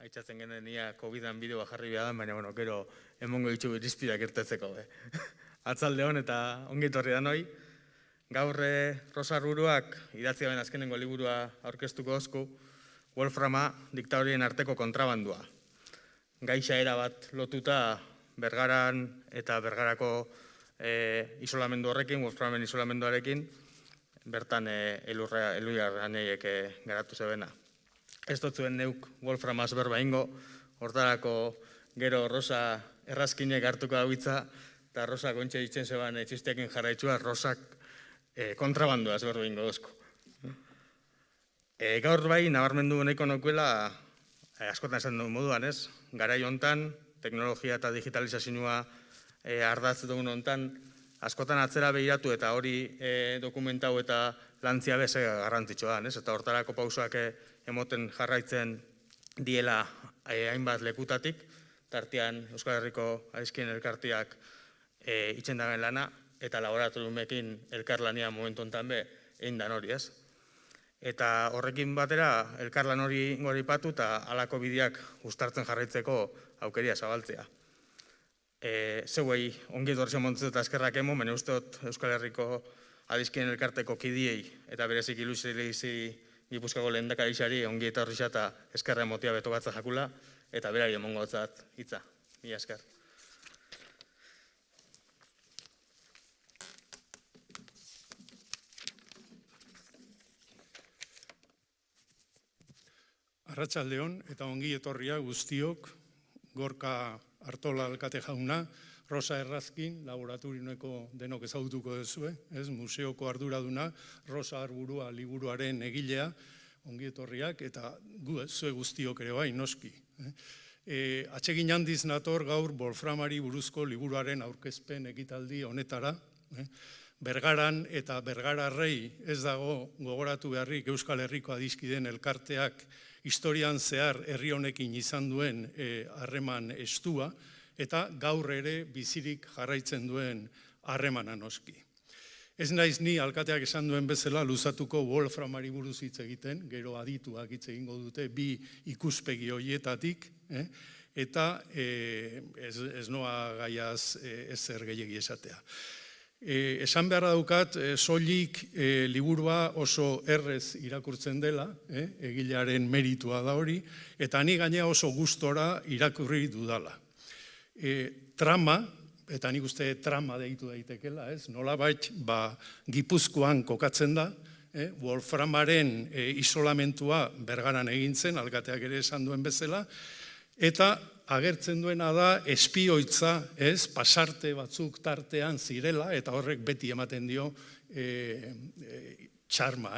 Aitzatzen genuen ia COVID-an bideoa jarri behar, baina, bueno, gero emongo ditu irizpideak irtetzeko. Atzalde hon eta ongi etorri danoi. Gaur Rosa Arburuak idatzi gaben azkenengo liburua aurkeztuko osku, Wolframa diktadorien arteko kontrabandua. Gaixa erabat lotuta Bergaran eta Bergarako isolamendu horrekin, Wolframen isolamenduarekin, bertan Eluiar Aneiek garatu zebena. Ez dut zuen neuk Wolframaz berba ingo, hortarako gero Rosa errazkinek hartuko daubitza, eta Rosa gontxe ditzen zeban txistekin jarraitzua, Rosak kontrabanduaz berba ingo dozko. Gaur bai, nabarmendu nahiko nokuela, askotan esan duen moduan, ez? Garai hontan, teknologia eta digitalizazioa ardatz dugun hontan, askotan atzera behiratu eta hori dokumentau eta lantzia beze garrantzitsua da, eta hortarako pausoak emoten jarraitzen diela hainbat lekutatik, tartean Euskal Herriko Adizkien elkarteak itxen dagoen lana, eta laboratoriumekin elkarlania momentu hontan be egin dan hori, ez? Eta horrekin batera elkarlan hori goripatu eta halako bideak uztartzen jarraitzeko aukeria zabaltzea. Zeuei ongi etorri montzu eta eskerrak emo, baina uste dut Euskal Herriko Adizkien elkarteko kidiei eta berezik Luisi Gipuzkoako lehendakarixari ongi etorri eta eskerra emotia beto batza jakula, eta berari emongo gotzat hitza. Mila esker. Arratsaldeon eta ongi etorria guztiok, Gorka Artola alkate jauna, Rosa Errazkin, laboratorioeko denok ezagutuko duzue, museoko arduraduna, Rosa Arburua liburuaren egilea, ongi etorriak, eta zue guztiok ere bai, noski. Atsegin handiz nator gaur Wolframari buruzko liburuaren aurkezpen ekitaldi honetara, Bergaran eta Bergararrei ez dago gogoratu beharrik Euskal Herriko Adizkideen elkarteak historian zehar herri honekin izan duen harreman estua, eta gaur ere bizirik jarraitzen duen harremana noski. Ez naiz ni alkateak esan duen bezala luzatuko Wolframari buruz hitz egiten, gero adituak hitz egingo dute bi ikuspegi horietatik, eta ez noa gaiaz ezer gehiegi esatea. Esan beharra daukat, soilik liburua oso errez irakurtzen dela, egilearen meritua da hori, eta ni gainea oso gustora irakurri dudala. Trama, eta nik uste trama deitu daitekela, nolabait Gipuzkoan kokatzen da, Wolframaren isolamentua Bergaran egin zen, alkateak ere esan duen bezala, eta agertzen duena da espioitza, pasarte batzuk tartean zirela, eta horrek beti ematen dio txarma,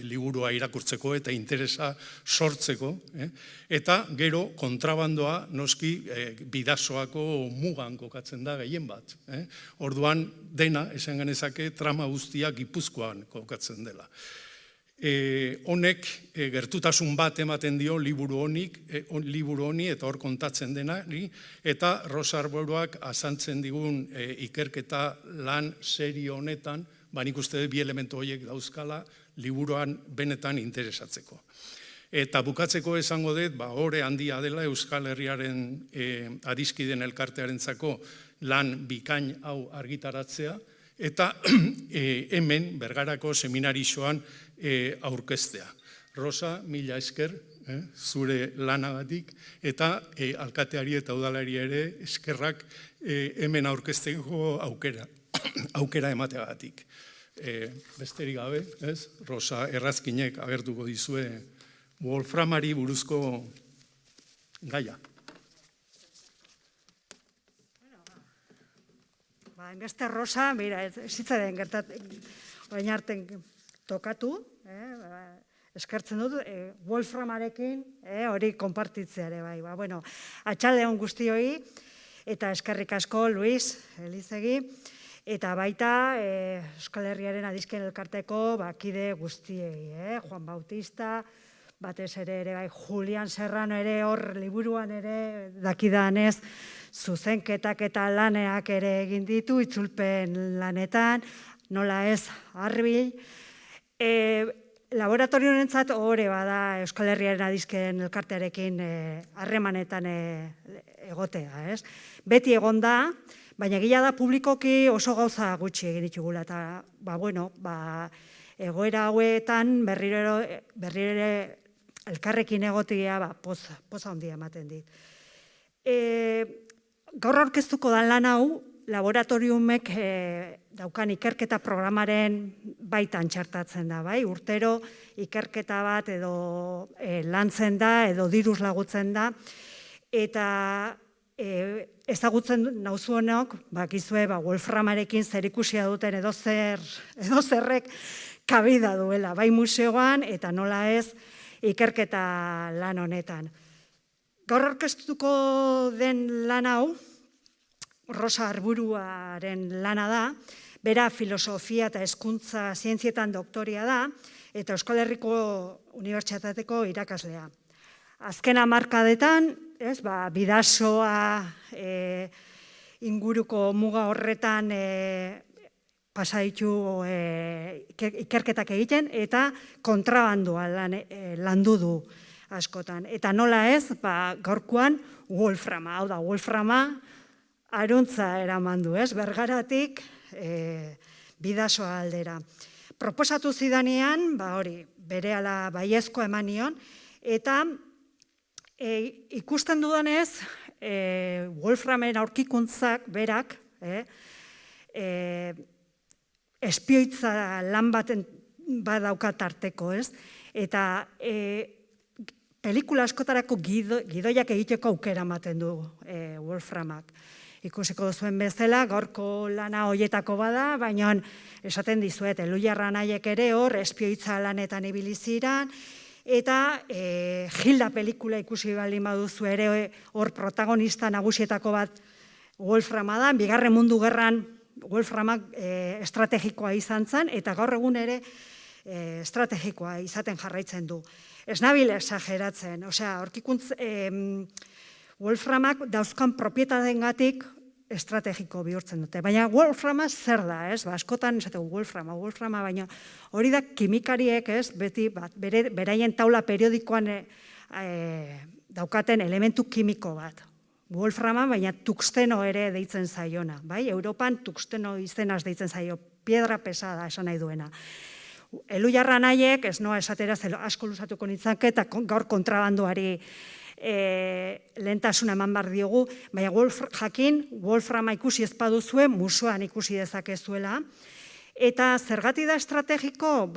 liburua irakurtzeko eta interesa sortzeko, eta gero kontrabandoa noski bidasoako mugan kokatzen da gehien bat. Orduan dena, esan genezake, trama guztia Gipuzkoan kokatzen dela. Honek gertutasun bat ematen dio liburu honi eta hor kontatzen denari, eta Rosa Arburuak azaltzen digun ikerketa lan serio honetan, nik uste bi elementu horiek dauzkala liburuan benetan interesatzeko. Eta bukatzeko esango dut, hore handia dela Euskal Herriaren Adizkideen elkartearentzako lan bikain hau argitaratzea, eta hemen Bergarako seminarixoan aurkeztea. Rosa, mila esker, zure lanagatik, eta alkateari eta udalari ere eskerrak hemen aurkezteko aukera emateagatik. Besterik gabe, Rosa Errazkinek agertuko dizue Wolframari buruzko gaia. Beste Rosa, zitzaren gertatzen, orain arten tokatu, eskertzen dut, Wolframarekin hori konpartitzea ere bai. Atxaldeon guztioi, eta eskerrik asko, Luis, Elizegi, eta baita Euskal Herriaren Adizkien elkarteko kide guztiei, Juan Bautista, batez ere bai, Julian Serrano ere hor liburuan ere dakidanez, zuzenketak eta laneak ere egin ditu, itzulpen lanetan, nola ez Arbil. laboratorioentzat ohore bada Euskal Herriaren adizken elkartearekin harremanetan egotea, ez? Beti egon da, baina egia da publikoki oso gauza gutxi egin ditugula, eta, egoera hauetan berriro ere elkarrekin egotea poza handia ematen dit. Gaur aurkeztuko da lan hau, laboratoriumek daukan ikerketa programaren baitan txertatzen da, bai? Urtero ikerketa bat edo lantzen da, edo diruz lagutzen da, eta ezagutzen nauzuenok, bakizue, Wolframarekin zerikusia duten edozerrek kabida duela, bai museoan, eta nola ez ikerketa lan honetan. Gaur aurkeztuko den lan hau, Rosa Arburuaren lana da, bera filosofia eta hezkuntza zientzietan doktoria da, eta Euskal Herriko Unibertsitateko irakaslea. Azken hamarkadetan, Bidasoa inguruko muga horretan pasa ditu ikerketak egiten, eta kontrabandua landu du askotan. Eta nola ez, gaurkoan Wolframa, hau da, Wolframa aruntza eraman du, Bergaratik Bidasoa aldera. Proposatu zidanean, berehala baiezkoa eman nion, eta ikusten dudanez, Wolframen aurkikuntzak berak, espioitza lan baten badauka tarteko, eta pelikula askotarako gidoiak egiteko aukera ematen du Wolframak. Ikusiko zuen bezala, gaurko lana hoietako bada, baina esaten dizuet, Elujarra nahiek ere hor, espioitza lanetan ibili ziren, eta Gilda pelikula ikusi baldin baduzu ere hor protagonista nagusietako bat Wolframa da, Bigarren Mundu Gerran Wolframak estrategikoa izan zen, eta gaur egun ere estrategikoa izaten jarraitzen du. Ez nabil exageratzen, aurkikuntz Wolframak dauzkan propietatengatik estrategiko bihurtzen dute. Baina Wolframa zer da, askotan esategu Wolframa, baina hori da kimikariek, beti beraien taula periodikoan daukaten elementu kimiko bat. Wolframa, baina tuxteno ere deitzen zaiona. Europan tuxteno izenaz deitzen zaio, piedra pesada esan nahi duena. Elujarra nahiek, ez noa esatera asko luzatuko nintzake, eta gaur kontrabanduari lehentasuna eman behar diogu, baina Wolframa ikusi ez baduzue, museoan ikusi dezakezuela, eta zergatik da estrategiko,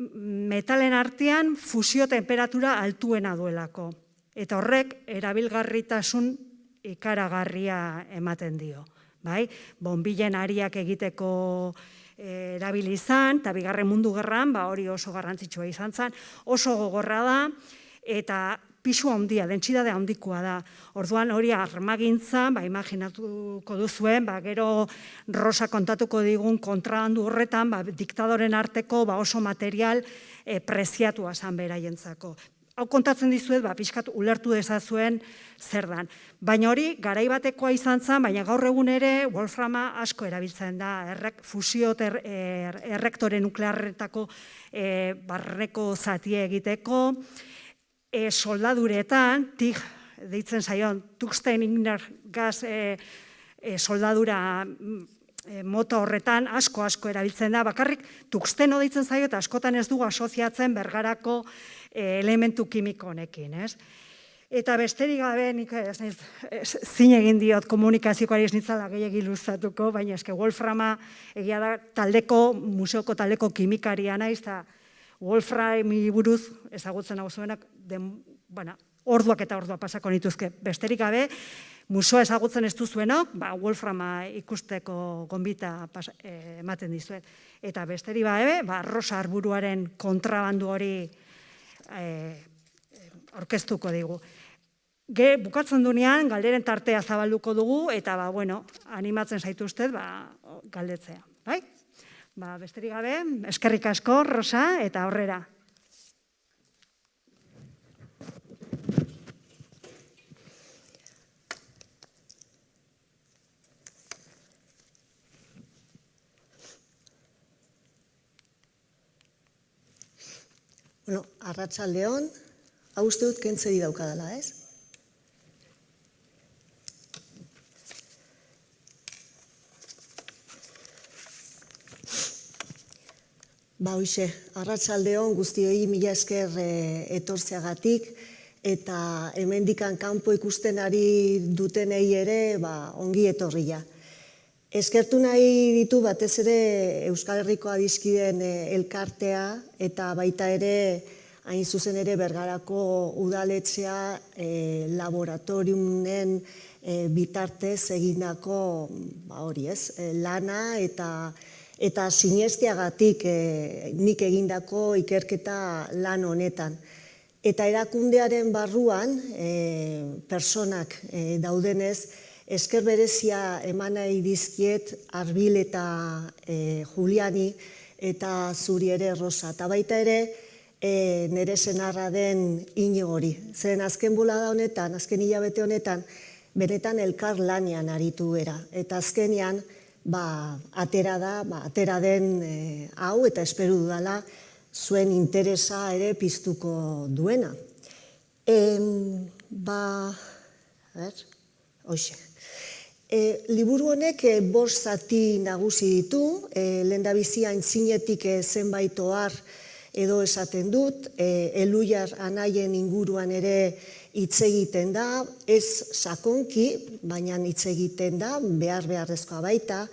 metalen artean fusio temperatura altuena duelako, eta horrek erabilgarritasun ikaragarria ematen dio. Bonbilen ariak egiteko erabili izan, eta Bigarren Mundu Gerran, hori oso garrantzitsua izan zen, oso gogorra da, eta pisu handia, dentsidade handikoa da. Orduan hori armagintza, imaginatuko duzuen, gero Rosa kontatuko digun kontrabandu horretan, diktadoren arteko oso material preziatua zan beraientzako. Hau kontatzen dizuet, pixkat ulertu dezazuen zer dan. Baina hori, garaibatekoa izan zen, baina gaur egun ere Wolframa asko erabiltzen da, fusio errektore nuklearretako barreko zatie egiteko, soldaduretan, TIG deitzen zaion, Tungsten Igner Gas soldadura mota horretan asko erabiltzen da, bakarrik tungsteno deitzen zaio eta askotan ez dugu asoziatzen Bergarako elementu kimiko honekin, Eta besterik gabe, nik zin egin diot komunikazioari ez nitzala gehiagi luzatuko, baina eske Wolframa egia da museoko taldeko kimikaria naiz, eta Wolframi buruz ezagutzen hau zuenak, orduak eta ordua pasako nituzke. Besterik gabe, museoa ezagutzen ez duzuenok, Wolframa ikusteko gonbita ematen dizuet. Eta besterik gabe, Rosa Arburuaren kontrabandu hori aurkeztuko digu. Bukatzen dunean, galderen tartea zabalduko dugu, eta animatzen zaituztet galdetzea. Besterik gabe, eskerrik asko, Rosa, eta aurrera. Bueno, arratsaldeon, hau uste dut kentzeri daukadala, ez? Hoxe, arratsaldeon guztioi mila esker etortzeagatik, eta hemendikan kanpo ikusten ari dutenei ere ongi etorria. Eskertu nahi ditu batez ere Euskal Herriko Adiskideen elkartea eta baita ere hain zuzen ere Bergarako udaletxea laboratoriumen bitartez egindako lana eta sinestiagatik nik egindako ikerketa lan honetan. Eta erakundearen barruan, personak daudenez, esker berezia eman nahi dizkiet Arbil eta Juliani eta zuri ere Rosa. Eta baita ere nire senarra den Inigori. Zeren azken bolada honetan, azken hilabete honetan, benetan elkar lanean aritu era. Eta azkenean, atera den hau eta esperu dudala zuen interesa ere piztuko duena. Hoxe. Liburu honek 5 zati nagusi ditu, lehendabizi aintzinetik zenbait ohar edo esaten dut, Elhuyar anaien inguruan ere hitz egiten da, ez sakonki, baina hitz egiten da, beharrezkoa baita.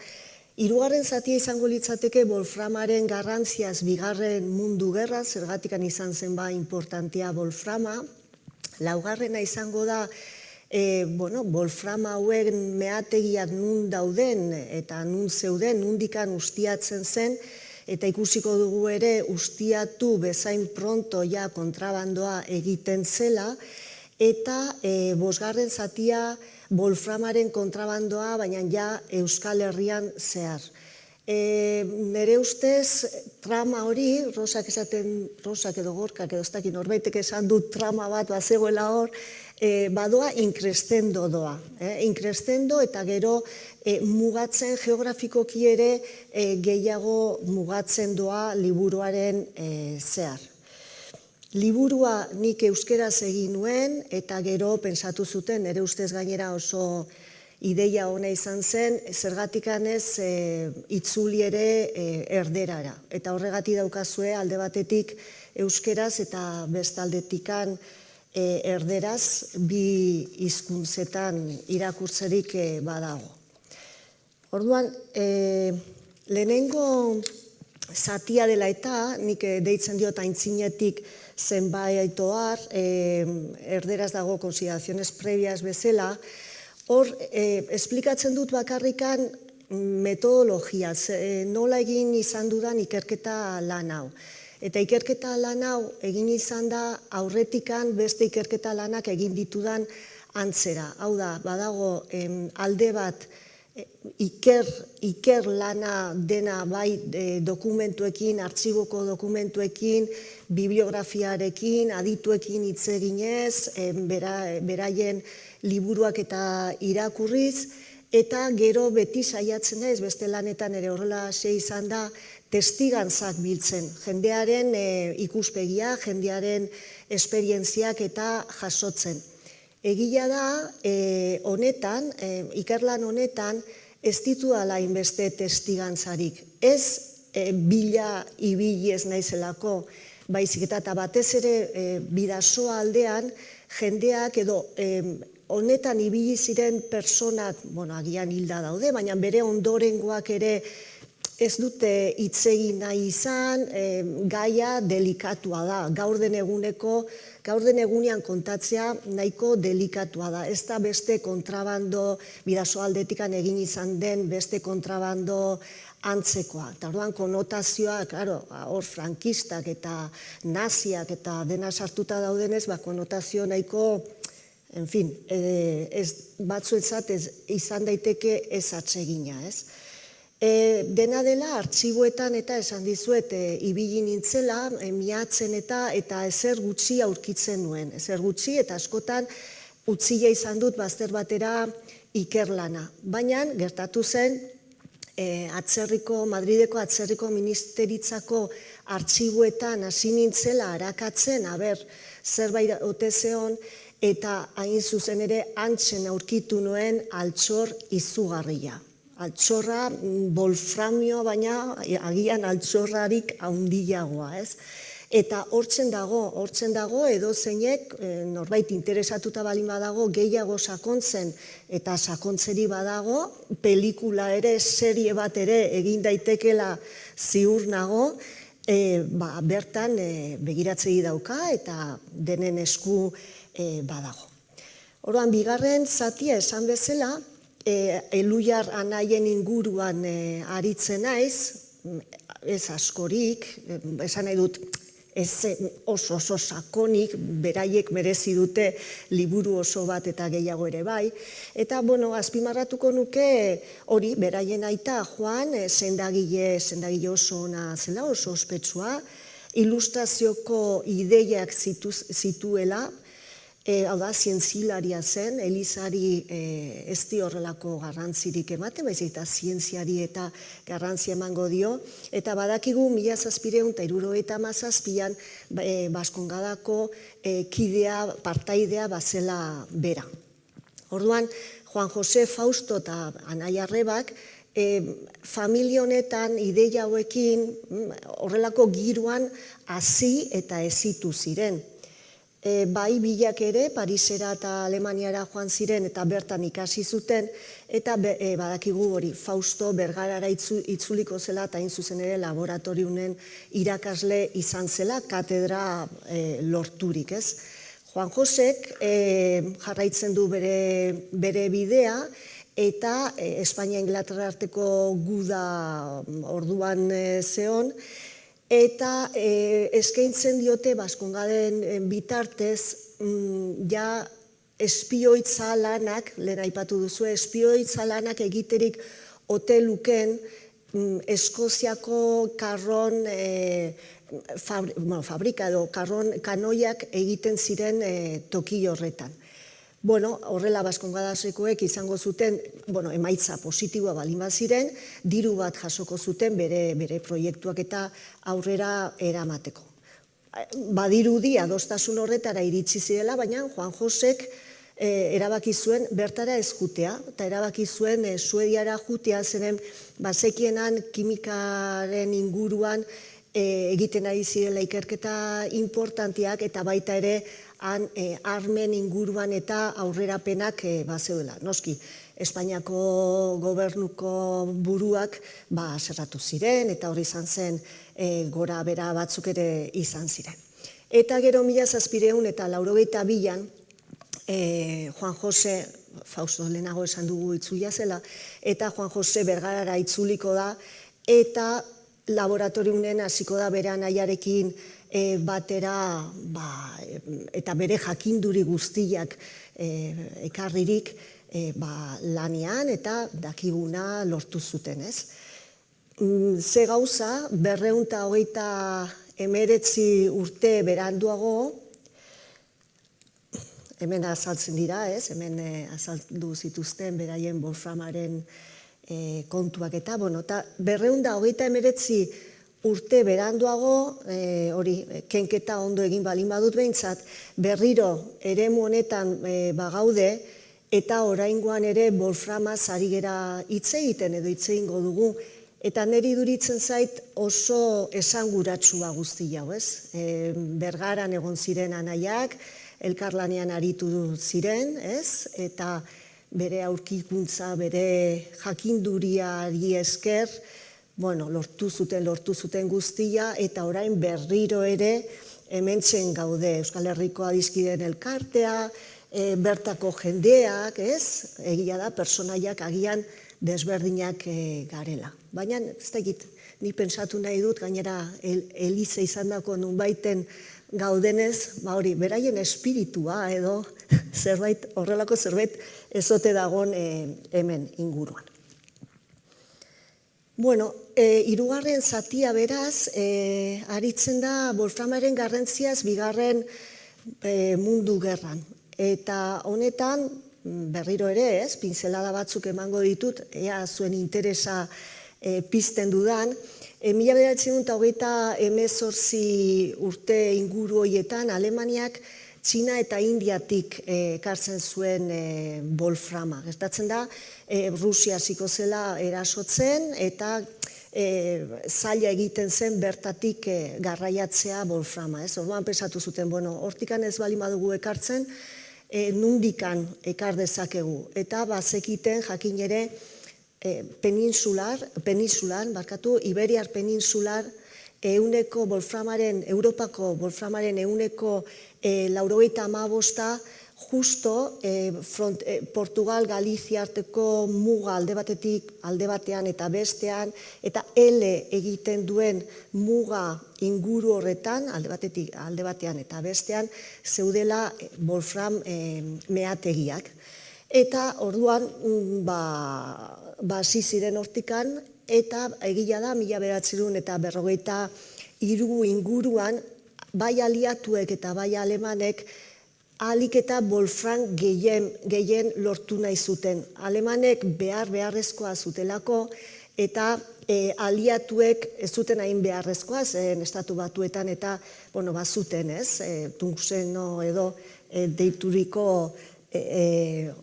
3. zatia izango litzateke Wolframaren garrantziaz bigarren mundu gerra, zergatikan izan zen importantea Wolframa. 4. izango da Wolframa hauen meategiak nun dauden eta nun zeuden, nundikan ustiatzen zen, eta ikusiko dugu ere ustiatu bezain pronto ja kontrabandoa egiten zela, eta 5. zatia Wolframaren kontrabandoa, baina ja Euskal Herrian zehar. Nere ustez, trama hori, Rosak edo Gorkak edo ez dakit norbaitek esan du trama bat bazegoela hor, badoa inkrestendo doa. Inkrestendo eta gero mugatzen geografikoki ere gehiago mugatzen doa liburuaren zehar. Liburua nik euskeraz egin nuen eta gero pentsatu zuten, nire ustez gainera oso ideia ona izan zen, zergatikan ez itzuli ere erderara. Eta horregatik daukazue alde batetik euskeraz eta bestaldetikan erderaz bi hizkuntzetan irakurtzerik badago. Orduan, lehenengo zatia dela eta, nik deitzen diot aintzinetik zenbait ohar, erderaz dago consideraciones previas bezala, hor, esplikatzen dut bakarrikan metodologia, nola egin izan dudan ikerketa lan hau. Eta ikerketa lan hau egin izan da aurretikan beste ikerketa lanak egin ditudan antzera. Hau da, badago alde bat iker lana dena bai dokumentuekin, artxiboko dokumentuekin, bibliografiarekin, adituekin hitz eginez, beraien liburuak eta irakurriz, eta gero beti saiatzen naiz, beste lanetan ere horrela izan da, testigantzak biltzen, jendearen ikuspegia, jendearen esperientziak eta jasotzen. Egia da, honetan, ikerlan honetan, ez ditu dala inbeste testigantzarik. Ez bila ibili ez naizelako, baizik eta batez ere Bidasoa aldean, jendeak edo honetan ibili ziren personak, agian hilda daude, baina bere ondorengoak ere ez dute hitz egin nahi izan, gaia delikatua da. Gaur den egunean kontatzea nahiko delikatua da. Ez da beste kontrabando, Bidasoa aldetikan egin izan den beste kontrabando antzekoa. Eta orduan konotazioak, hor frankistak eta naziak eta dena sartuta daudenez, konotazio nahiko, batzuetzat izan daiteke ez atsegina, ez? Dena dela, artxiboetan eta esan dizuet, ibili nintzela, miatzen eta ezer gutxi aurkitzen nuen. Ezer gutxi eta askotan utzia izan dut bazter batera ikerlana. Baina gertatu zen, Madrideko atzerriko ministeritzako artxiboetan hasi nintzela arakatzen, zerbait ote zeon, eta hain zuzen ere hantzen aurkitu nuen altxor izugarria. Altxorra wolframio, baina agian altxorrarik handiagoa, ez? Eta hortzen dago edo zeinek norbait interesatuta balin badago gehiago sakontzen eta sakontzeri badago, pelikula ere, serie bat ere egin daitekela ziur nago, bertan begiratzei dauka eta denen esku badago. Orduan, bigarren zatia esan bezala, Elhuyar anaien inguruan aritzen naiz, ez askorik, esan nahi dut, ez oso sakonik, beraiek merezi dute liburu oso bat eta gehiago ere bai. Eta, azpimarratuko nuke hori, beraien aita Juan, sendagile oso ona zela, oso ospetsua, ilustrazioko ideiak zituela, hau da, zientzilaria zen, Elizari ez di horrelako garrantzirik ematen, baizik eta zientziari eta garrantzia emango dio, eta badakigu 1777an Baskongadako kidea, partaidea bazela bera. Orduan, Juan Jose Fausto eta Anaia Arrebak familia honetan ideia hauekin horrelako giroan hasi eta hezitu ziren. Bai bilak ere, Parisera eta Alemaniara joan ziren eta bertan ikasi zuten, eta badakigu hori Fausto Bergarara itzuliko zela eta hain zuzen ere laboratoriunen irakasle izan zela, katedra lorturik, ez? Juan Josek jarraitzen du bere bidea, eta Espainia-Inglaterra arteko guda orduan zeon, eta eskaintzen diote Baskongaden bitartez ja espioitza lanak, lehen aipatu duzu, espioitza lanak egiterik ote luken Eskoziako karron fabrika edo kanoiak egiten ziren toki horretan. Horrela Baskongadasekoek izango zuten emaitza positiboa balin baziren, diru bat jasoko zuten bere proiektuak eta aurrera eramateko. Badirudi adostasun horretara iritsi zirela, baina Juan Josek erabaki zuen bertara ez jutea, eta erabaki zuen Suediara jutea, zeren bazekienan kimikaren inguruan egiten ari zirela ikerketa importantiak, eta baita ere armen inguruan eta aurrerapenak bazeudela. Noski, Espainiako gobernuko buruak zerratu ziren, eta hori izan zen gora bera batzuk ere izan ziren. Eta gero 1782an, Juan Jose, Fausto lehenago esan dugu itzulia zela, eta Juan Jose Bergarara itzuliko da, eta laboratoriunen hasiko da bere anaiarekin batera eta bere jakinduri guztiak ekarririk lanean eta dakiguna lortu zuten, ez? Ze gauza, 229 urte beranduago, hemen azaltzen dira, ez? Hemen azaldu zituzten beraien wolframaren kontuak eta, eta 229 urte beranduago, hori, kenketa ondo egin balin badut behintzat, berriro eremu honetan bagaude, eta oraingoan ere wolframaz ari gera hitz egiten edo hitz egingo dugu, eta niri duritzen zait oso esanguratsua guzti hau, ez? Bergaran egon ziren anaiak, elkarlanean aritu ziren, ez? Eta bere aurkikuntza, bere jakinduriari esker, lortu zuten guztia, eta orain berriro ere hementzen gaude Euskal Herriko Adiskideen Elkartea, bertako jendeak, ez? Egia da, personaiak agian desberdinak garela. Baina, ez dakit, ni pentsatu nahi dut, gainera Eliza izandako nunbaiten gaudenez, hori, beraien espiritua edo horrelako zerbait ezote dagon hemen inguruan. Hirugarren zatia beraz, aritzen da wolframaren garrantziaz bigarren mundu gerran. Eta honetan, berriro ere, pintzelada batzuk emango ditut, ea zuen interesa pizten dudan, 1928 urte inguru horietan Alemaniak Txina eta Indiatik ekartzen zuen wolframa. Gertatzen da, Rusia hasiko zela erasotzen eta zaila egiten zen bertatik garraiatzea wolframa. Orduan pensatu zuten, hortikan ez bali badugu ekartzen, nundikan ekar dezakegu. Eta bazekiten jakin ere Iberiar peninsular Europako wolframaren 95% justo Portugal, Galizia arteko muga alde batean eta bestean, eta L egiten duen muga inguru horretan, alde batean eta bestean, zeudela wolfram meategiak. Eta orduan, hasi ziren hortikan, eta egia da, 1943 inguruan, bai aliatuek eta bai alemanek, ahalik eta wolfram gehien lortu nahi zuten. Alemanek beharrezkoa zutelako, eta aliatuek ez zuten hain beharrezkoa, zen Estatu Batuetan eta, bazuten, ez, tungseno edo deituriko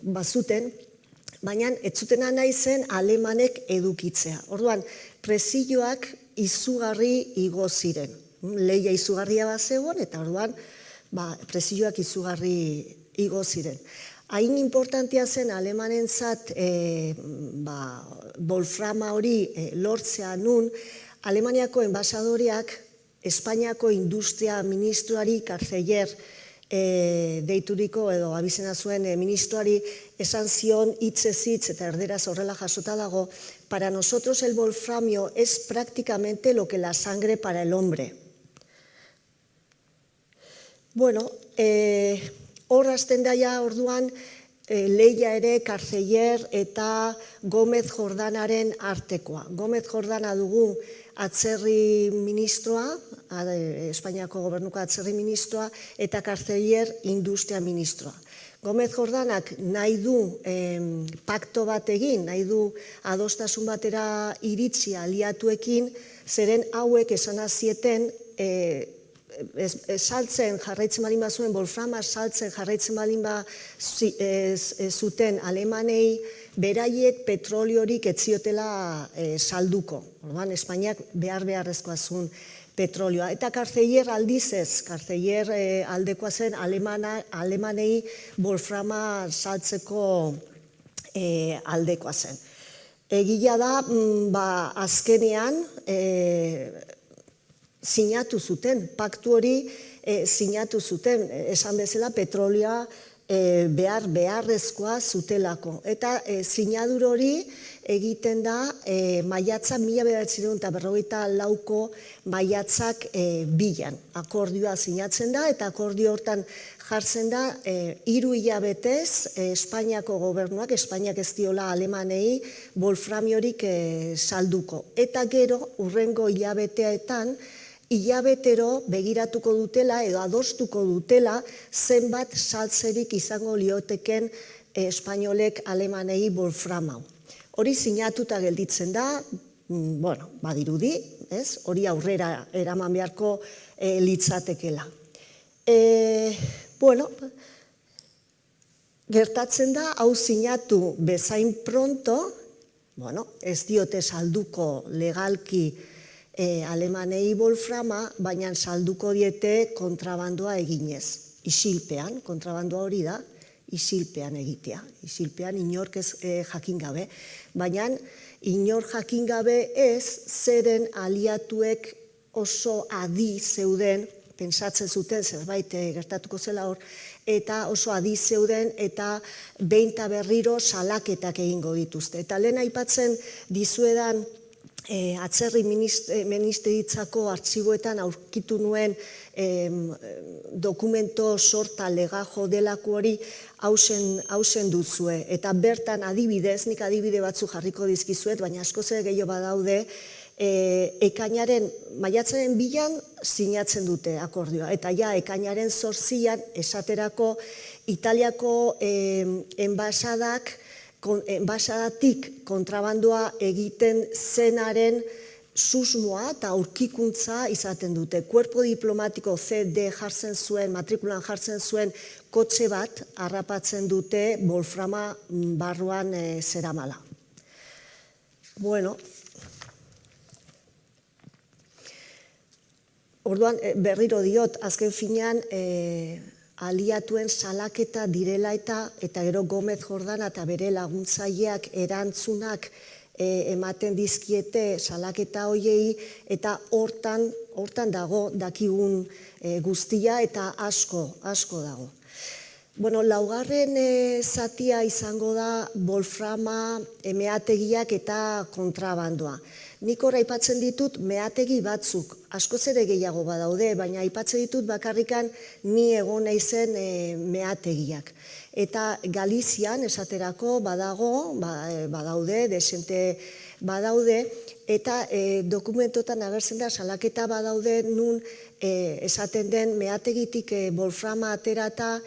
bazuten, baina ez zutena nahi zen alemanek edukitzea. Orduan, presioak izugarri igo ziren. Lehia izugarria bazegoen, eta orduan, presioak izugarri igo ziren. Hain importantia zen alemanentzat wolframa hori lortzea nun, Alemaniako enbasadoreak Espainiako industria ministroari Carceller deituriko edo abizena zuen ministroari esan zion hitzez hitz eta erderaz horrela jasota dago, para nosotros el wolframio es prácticamente lo que la sangre para el hombre. Hor hasten daia orduan lehia ere Carceller eta Gómez Jordanaren artekoa. Gómez Jordana dugu atzerri ministroa, Espainiako gobernuko atzerri ministroa, eta Carceller industria ministroa. Gómez Jordanak nahi du pakto bat egin, nahi du adostasun batera iritsi aliatuekin, zeren hauek esan zieten saltzen jarraitzen balin bazuen, wolframa saltzen jarraitzen balin zuten alemanei, beraiek petroliorik ez ziotela salduko. Orduan, Espainiak beharrezkoa zuen petrolioa. Eta Carceller aldiz ez, Carceller aldekoa zen alemanei wolframa saltzeko aldekoa zen. Egia da, azkenean sinatu zuten, paktu hori sinatu zuten, esan bezala petrolioa beharrezkoa zutelako. Eta sinadur hori egiten da maiatza 1954ko maiatzak bilan. Akordioa sinatzen da eta akordio hortan jartzen da 3 hilabetez Espainiako gobernuak, Espainiak ez diola alemanei wolframiorik salduko. Eta gero, hurrengo hilabeteetan, hilabetero begiratuko dutela edo adostuko dutela zenbat saltzerik izango lioteken espainolek alemanei wolframau. Hori sinatuta gelditzen da, badirudi, hori aurrera eraman beharko litzatekela. Gertatzen da, hau sinatu bezain pronto, ez diote salduko legalki alemanei wolframa, baina salduko diete kontrabandoa eginez. Isilpean, kontrabandoa hori da, isilpean egitea. Isilpean inork ez jakin gabe. Baina inor jakin gabe ez, zeren aliatuek oso adi zeuden, pentsatzen zuten zerbait gertatuko zela hor, eta oso adi zeuden eta behin eta berriro salaketak egingo dituzte. Eta lehen aipatzen dizuedan atzerri ministeritzako artxiboetan aurkitu nuen dokumento sorta legajo delako hori hausen duzue. Eta bertan adibidez, nik adibide batzu jarriko dizkizuet, baina askoz ere gehiago badaude, ekainaren, maiatzaren 2an sinatzen dute akordioa. Eta ja, ekainaren 8an esaterako Italiako enbasadatik kontrabandoa egiten zenaren susmoa eta aurkikuntza izaten dute. Kuerpo diplomatiko CD jartzen zuen, matrikulan jartzen zuen kotxe bat harrapatzen dute wolframa barruan zeramala. Bueno, orduan berriro diot, azken finean aliatuen salaketa direla eta gero Gomez Jordana eta bere laguntzaileak erantzunak ematen dizkiete salaketa hoiei eta hortan dago dakigun guztia eta asko dago. Bueno, laugarren zatia izango da wolframa, meategiak eta kontrabandoa. Nik hor aipatzen ditut meategi batzuk, askoz ere gehiago badaude, baina aipatzen ditut bakarrikan ni egon naizen meategiak. Eta Galizian esaterako badaude, desente badaude, eta dokumentotan agertzen da salaketa badaude nun esaten den meategitik wolframa aterata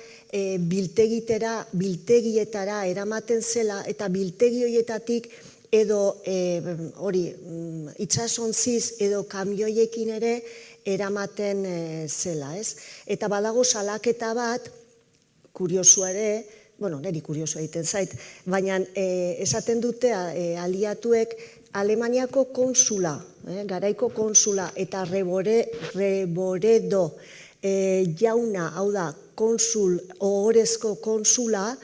biltegietara eramaten zela eta biltegi horietatik edo itsasontziz edo kamioiekin ere eramaten zela, ez? Eta badago salaketa bat, kuriosua ere, bueno, niri kuriosua egiten zait, baina esaten dute aliatuek Alemaniako konsula, garaiko konsula eta Reboredo jauna, hau da, konsul, ohorezko konsula,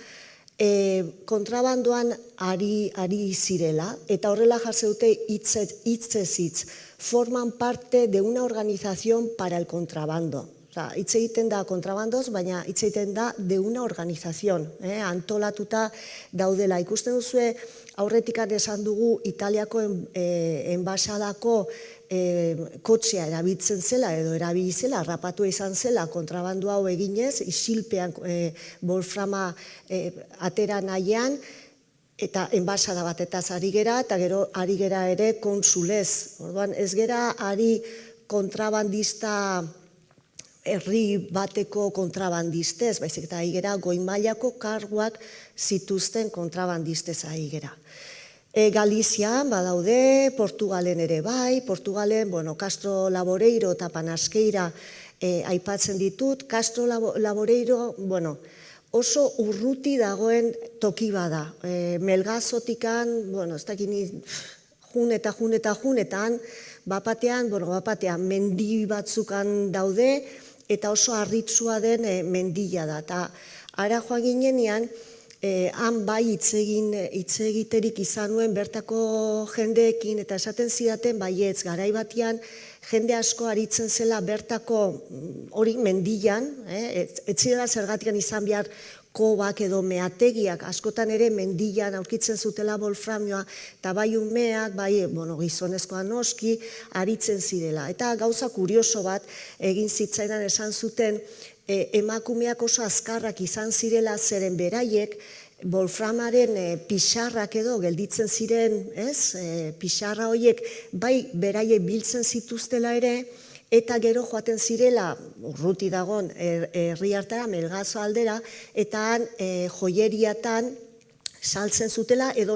kontrabandoan ari zirela, eta horrela jartzen dute hitzez hitz, forman parte de una organización para el contrabando. Hitz egiten da kontrabandoz, baina hitz egiten da de una organización, antolatuta daudela. Ikusten duzue, aurretikan esan dugu Italiako enbaxadako kotxea erabiltzen zela edo erabili zela, harrapatua izan zela kontrabandu hau eginez, isilpean wolframa atera nahian, eta enbaxada batetaz ari gera, eta gero ari gera ere konsulez. Orduan, ez gera ari kontrabandista herri bateko kontrabandistez, baizik eta ari gera goi mailako karguak zituzten kontrabandistez ari gera. Galizian badaude, Portugalen ere bai, Portugalen, Castro Laboreiro eta Panasqueira aipatzen ditut. Castro Laboreiro, oso urruti dagoen toki bada. Melgazotikan, ez dakit jun eta han, bapatean mendi batzukan daude, eta oso harritzua den mendia da. Eta ara joan ginenean, han bai hitz egiterik izan nuen bertako jendeekin, eta esaten zidaten baietz, garai batian jende asko aritzen zela bertako hori mendian, ez zirela zergatikan izan behar kobak edo meategiak, askotan ere mendian aurkitzen zutela wolframioa, eta bai umeak, bai gizonezkoa noski, aritzen zirela. Eta gauza kurioso bat egin zitzaidan esan zuten, emakumeak oso azkarrak izan zirela zeren beraiek, wolframaren pixarrak edo gelditzen ziren, pixarra horiek bai beraiek biltzen zituztela ere, eta gero joaten zirela, urruti dagon herri hartara, Melgazo aldera, eta han joieriatan saltzen zutela edo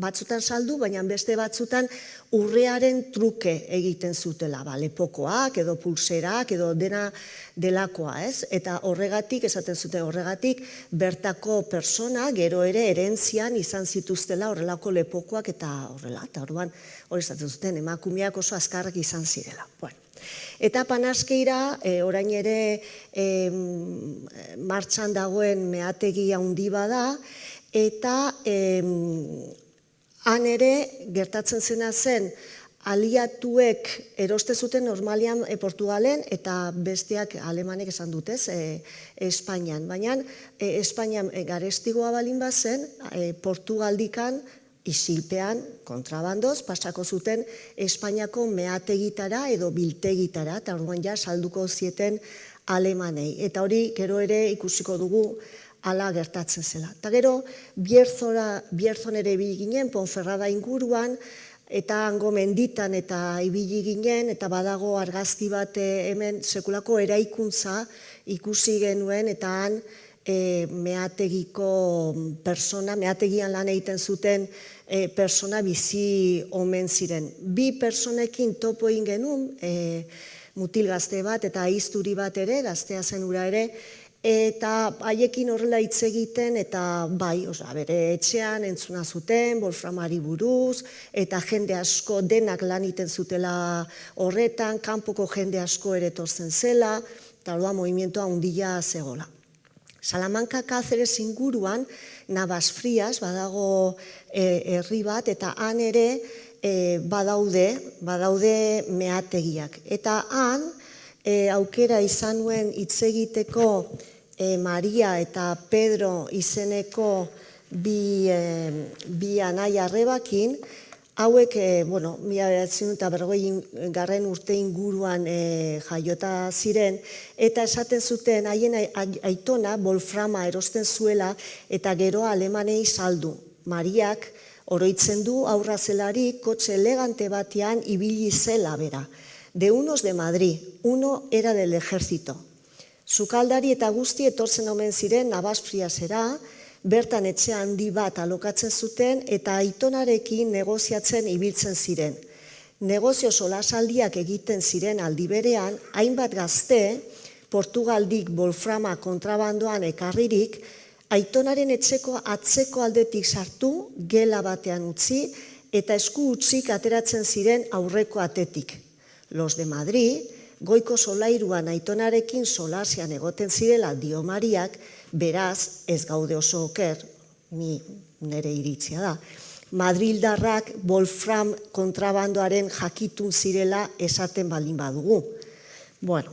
batzutan saldu, baina beste batzutan urrearen truke egiten zutela, lepokoak edo pulserak edo dena delakoa, ez? Eta horregatik, esaten zuten horregatik, bertako persona gero ere erentzian izan zituztela horrelako lepokoak eta horrela, eta orduan hori esaten zuten emakumeak oso azkarrak izan zirela. Eta Panasqueira, orain ere martxan dagoen meategi handi bada, eta han ere gertatzen zena zen aliatuek eroste zuten normalian Portugalen eta besteak alemanek esan dutez Espainian. Baina Espainian garestigoa balin bazen, Portugaldikan isilpean kontrabandoz pasako zuten Espainiako meategitara edo biltegitara, eta orduan ja salduko zieten alemanei. Eta hori gero ere ikusiko dugu ala gertatzen zela. Eta gero, Bierzon ere ibili ginen, Ponferrada inguruan, eta hango menditan eta ibili ginen, eta badago argazki bat hemen sekulako eraikuntza ikusi genuen, eta han meategiko persona, meategian lan egiten zuten persona bizi omen ziren. Bi personekin topo egin genuen, mutil gazte bat eta aizturi bat ere, gaztea zen ura ere, eta haiekin horrela hitz egiten, eta bai, bere etxean entzuna zuten, wolframari buruz, eta jende asko denak lan iten zutela horretan, kanpoko jende asko ere etortzen zela, eta orduan movimientoa handia zegoela. Salamanca Cáceres inguruan, Navas Frias, badago herri bat, eta han ere badaude meategiak. Eta han, aukera izan nuen hitz egiteko Maria eta Pedro izeneko bi anai arrebakin, hauek, 1940 urte inguruan jaiota ziren, eta esaten zuten haien aitona wolframa erosten zuela eta gero alemanei saldu. Mariak oroitzen du aurra zelarik kotxe elegante batean ibili zela bera. De unos de Madrid, uno era del ejército. Sukaldari eta guzti etortzen omen ziren Navas Friasera, bertan etxe handi bat alokatzen zuten eta aitonarekin negoziatzen ibiltzen ziren. Negozio solasaldiak egiten ziren aldi berean, hainbat gazte, Portugaldik wolframa kontrabandoan ekarririk, aitonaren etxeko atzeko aldetik sartu, gela batean utzi, eta esku utzik ateratzen ziren aurreko atetik. Los de Madrid, goiko solairuan aitonarekin solasean egoten zirela dio Mariak, beraz, ez gaude oso oker, nire iritzia da. Madrildarrak wolfram kontrabandoaren jakitun zirela esaten baldin badugu. Bueno,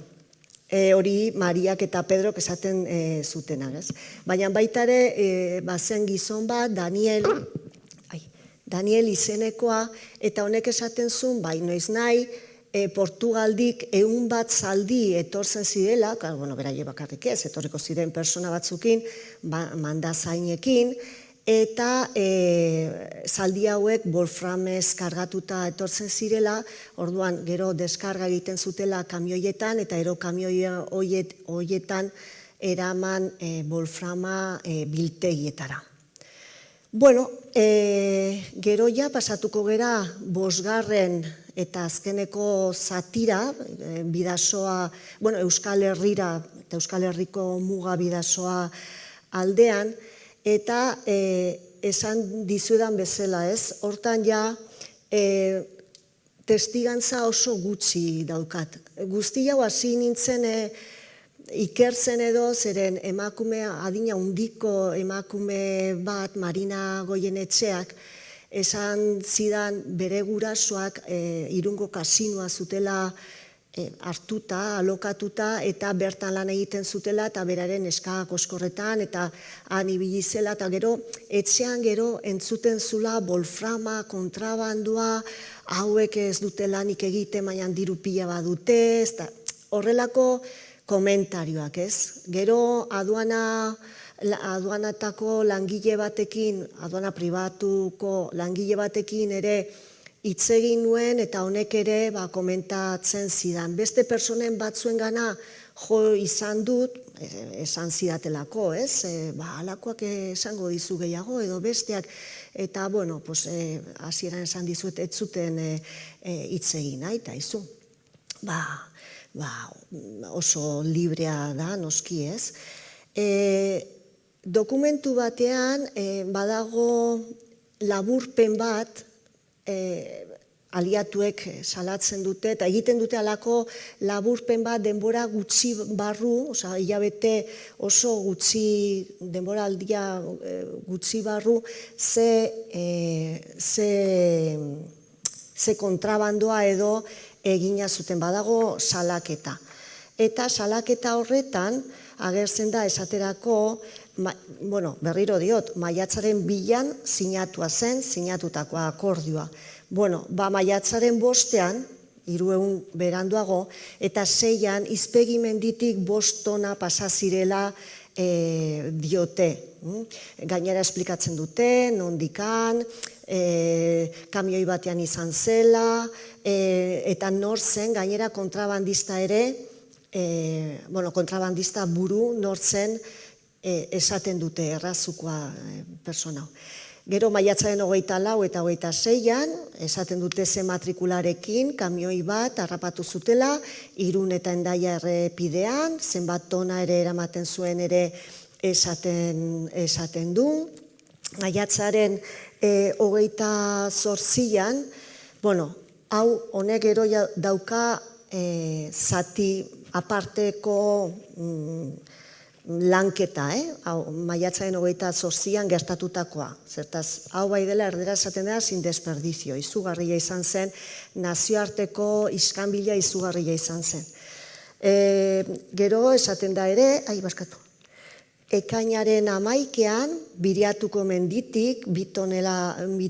hori Mariak eta Pedrok esaten zutenak, ez? Baina baita ere, bazen gizon bat, Daniel izenekoa, eta honek esaten zuen, bai noiz nahi, Portugaldik 100 bat zaldi etortzen zirela, beraie bakarrik ez, etorriko ziren persona batzukin, mandazainekin, eta zaldi hauek wolframez kargatuta etortzen zirela, orduan gero deskarga egiten zutela kamioietan, eta ero kamioi horietan eraman wolframa biltegietara. Bueno, gero ja pasatuko gera 5. eta azkeneko zatira, bidasoa, Euskal Herrira eta Euskal Herriko muga bidasoa aldean, eta esan dizudan bezala ez, hortan ja testigantza oso gutxi daukat. Guzti hau hasi nintzen ikertzen edo, zeren emakumea, adina handiko emakume bat, Marina Goienetxeak, esan zidan bere gurasoak Irungo kasinoa zutela hartuta, alokatuta, eta bertan lan egiten zutela, eta beraren neska koskorretan, eta han ibili zela, eta gero, etxean gero entzuten zula wolframa, kontrabandua, hauek ez dute lanik egite, baina diru pila badute, horrelako komentarioak, ez? Gero aduanatako langile batekin, aduana pribatuko langile batekin ere hitz egin nuen, eta honek ere komentatzen zidan. Beste personen batzuen gana jo izan dut, esan zidatelako, ez? Halakoak esango dizu gehiago edo besteak, eta hasieran esan dizuet ez zuten hitz egin nahi, eta izu. Oso librea da, noski ez. Dokumentu batean badago laburpen bat aliatuek salatzen dute, eta egiten dute alako laburpen bat denbora gutxi barru, hilabete oso gutxi, denbora aldia gutxi barru, ze kontrabandoa edo egina zuten, badago salaketa. Eta salaketa horretan agertzen da esaterako, berriro diot, maiatzaren 2an sinatutako akordioa. Maiatzaren 5ean, 300 beranduago, eta 6an izpegimenditik 5 tona pasa zirela diote. Gainera esplikatzen dute, nondikan, kamioi batean izan zela, eta nor zen, gainera kontrabandista ere, kontrabandista buru nor zen esaten dute errazukoa persona. Gero maiatzaren 24 eta 26an, esaten dute ze matrikularekin, kamioi bat harrapatu zutela, Irun eta Hendaia errepidean, zenbat tona ere eramaten zuen ere esaten du. Maiatzaren 28an, hau honek gero dauka zati aparteko lanketa, maiatzaren 28an gertatutakoa. Zertaz, hau bai dela erdera esaten da sin desperdizio, izugarria izan zen, nazioarteko iskanbila izugarria izan zen. Gero esaten da ere, ekainaren 11an, Biriatuko menditik, 2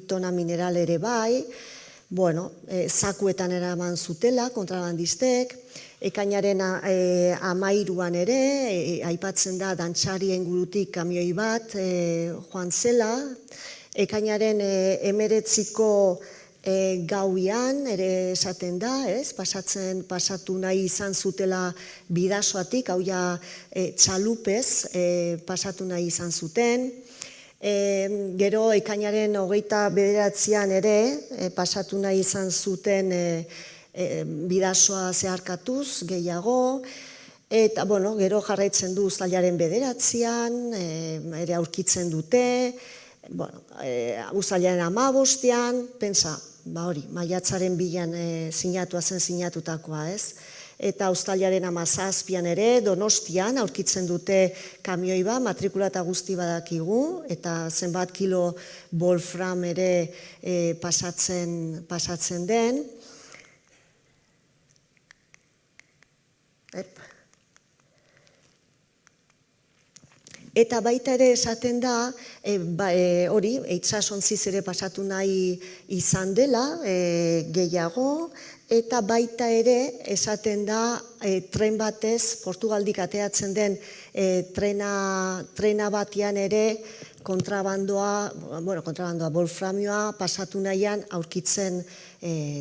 tona mineral ere bai, zakuetan eraman zutela, kontrabandistek, ekainaren 13an ere, aipatzen da Dantzarien ingurutik kamioi bat joan zela, ekainaren 19ko gauian ere esaten da, pasatu nahi izan zutela Bidasoatik, hau ja txalupez pasatu nahi izan zuten. Gero ekainaren 29an ere pasatu nahi izan zuten Bidasoa zeharkatuz gehiago, eta gero jarraitzen du uztailaren 9an, ere aurkitzen dute, uztailaren 15an, pentsa, maiatzaren 2an sinatutakoa, ez? Eta uztailaren 17an ere, Donostian aurkitzen dute kamioi bat, matrikula eta guzti badakigu, eta zenbat kilo wolfram ere pasatzen den. Eta baita ere esaten da, hori, itsasontziz ere pasatu nahi izan dela, gehiago, eta baita ere esaten da tren batez, Portugaldik ateatzen den trena batian ere kontrabandoa, wolframioa pasatu nahian aurkitzen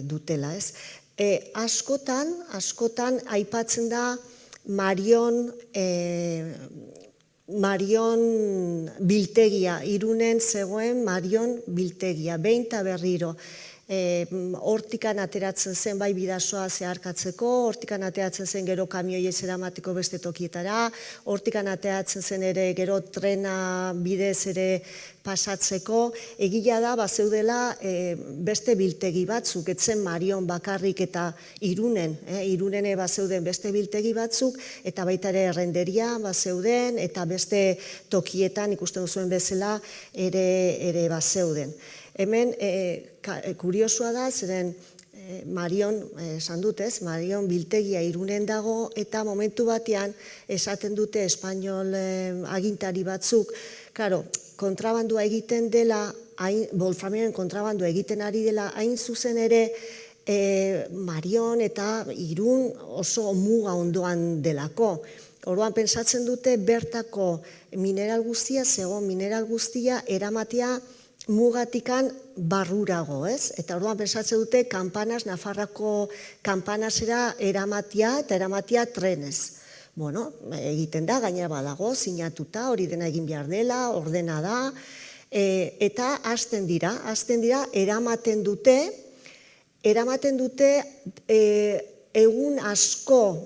dutela, ez? Askotan aipatzen da Marion biltegia, Irunen zegoen Marion biltegia, behin eta berriro. Hortikan ateratzen zen bai Bidasoa zeharkatzeko, hortikan ateratzen zen gero kamioi ez eramateko beste tokietara, hortikan ateratzen zen ere gero trena bidez ere pasatzeko. Egia da, bazeudela beste biltegi batzuk, etzen Marion bakarrik eta Irunen bazeuden beste biltegi batzuk, eta baita ere errenderia bazeuden, eta beste tokietan ikusten duzuen bezala ere bazeuden. Hemen, kuriosua da, zeren Marion, esan dut ez, Marion biltegia Irunen dago, eta momentu batean esaten dute espainol agintari batzuk, kontrabandua egiten dela, wolframioen kontrabandua egiten ari dela, hain zuzen ere Marion eta Irun oso muga ondoan delako. Orduan pentsatzen dute bertako mineral guztia, zegoen mineral guztia eramatea mugatikan barrurago, ez? Eta orduan pentsatzen dute Nafarrako kanpanasera eramatea eta eramatea trenez. Egiten da, gainera badago, sinatuta, hori dena egin behar dela, ordena da, eta hasten dira, eramaten dute egun asko,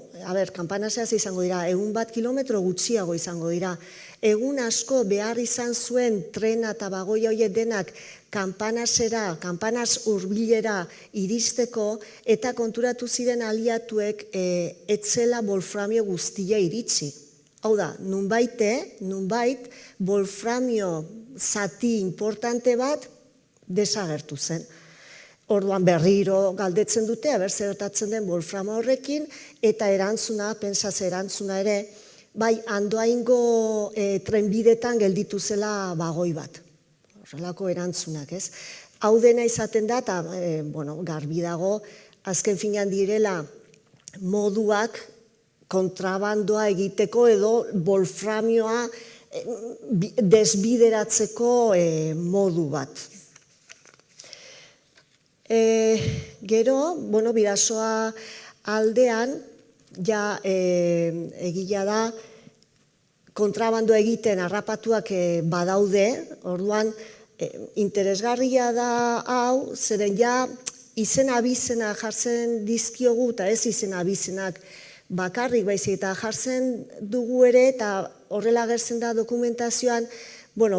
kanpanasera izango dira, egun 1 kilometro gutxiago izango dira, egun asko behar izan zuen trena eta bagoia horiek denak kanpanas hurbilera iristeko, eta konturatu ziren aliatuek etzela wolframio guztia iritsi. Hau da, nunbait wolframio zati importante bat desagertu zen. Orduan berriro galdetzen dute, zer gertatzen den wolframo horrekin, eta erantzuna ere, bai, Andoaingo trenbidetan gelditu zela bagoi bat. Horrelako erantzunak, ez? Hau dena izaten da, eta garbi dago, azken finean direla moduak kontrabandoa egiteko edo wolframioa desbideratzeko modu bat. Gero, Bidasoa aldean, ja egila da, kontrabandoa egiten harrapatuak badaude, orduan interesgarria da hau, zeren ja izena abizena jartzen dizkiogu, eta ez izena abizenak bakarrik baizik, eta jartzen dugu ere, eta horrela agertzen da dokumentazioan,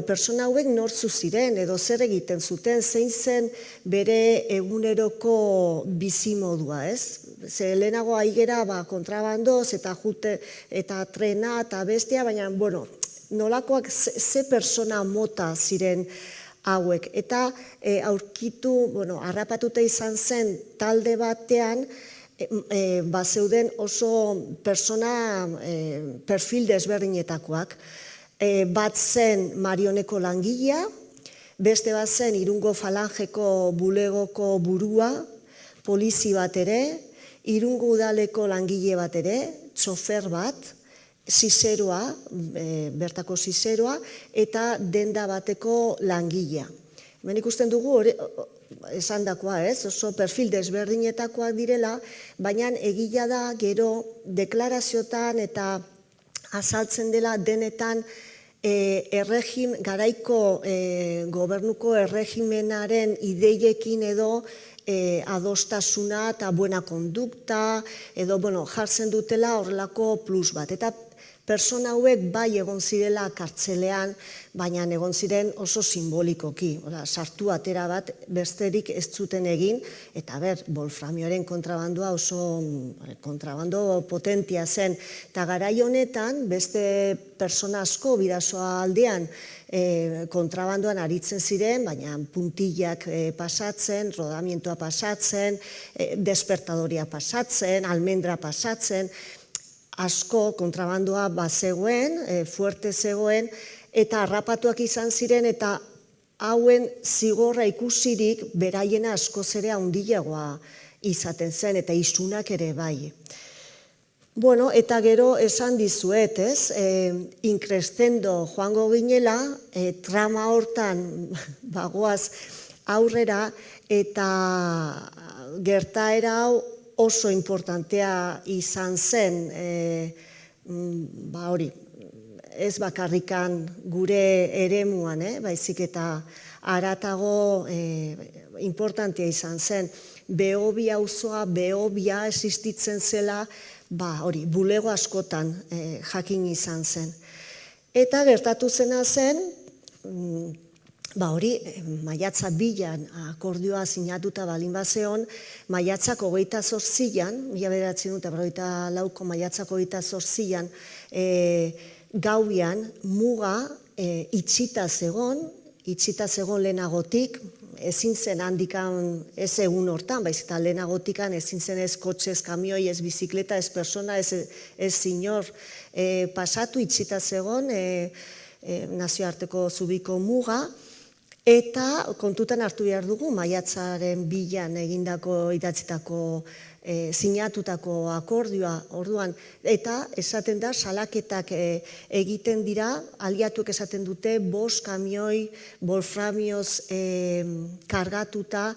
pertsona hauek nortzu ziren, edo zer egiten zuten, zein zen bere eguneroko bizimodua, ez? Ze lehenago aigera kontrabandoz eta jute eta trena eta bestia, baina, nolakoak ze persona mota ziren hauek. Eta aurkitu, harrapatuta izan zen talde batean, zeuden oso persona perfil desberdinetakoak. Bat zen Marioneko langilea, beste bat zen Irungo Falangeko bulegoko burua, polizi bat ere, Irungo udaleko langile bat ere, txofer bat, zizeroa, bertako zizeroa, eta denda bateko langilea. Hemen ikusten dugu, esan dakoa, oso perfil desberdinetakoak direla, baina egia da gero deklaraziotan eta azaltzen dela denetan garaiko gobernuko erregimenaren ideiekin edo adostasuna eta buena kondukta, edo jartzen dutela horrelako plus bat. Eta persona hauek bai egon zirela kartzelean, baina egon ziren oso simbolikoki. Sartu atera bat besterik ez zuten egin, eta wolframioaren kontrabandoa oso kontrabando potentia zen. Eta garai honetan, beste persona asko bidasoa aldean kontrabandoan aritzen ziren, baina puntillak pasatzen, rodamientoa pasatzen, despertadoria pasatzen, almendra pasatzen, asko kontrabandoa bazegoen, fuerte zegoen, eta harrapatuak izan ziren, eta hauen zigorra ikusirik beraiena askoz ere handiagoa izaten zen, eta isunak ere bai. Eta gero esan dizuet, inkrestendo joango ginela, trama hortan bagoaz aurrera, eta gertaera hau oso importantea izan zen, ez bakarrikan gure eremuan, baizik eta haratago importantea izan zen. Behobia auzoa, Behobia existitzen zela, bulego askotan jakin izan zen. Eta gertatu zena zen, maiatza 2an akordioa sinatuta balin bazeon, maiatzak 28an, 1994ko maiatzak 28an, gauian muga itxita zegon lehenagotik, ezin zen handikan ez egun hortan, baiz eta lehenagotikan ezin zen ez kotxe, ez kamioi, ez bizikleta, ez persona, ez zinor pasatu, itxita zegon nazioarteko zubiko muga, eta kontutan hartu behar dugu maiatzaren 2an egindako idatzitako sinatutako akordioa orduan, eta esaten da salaketak egiten dira, aliatuek esaten dute 5 kamioi wolframioz kargatuta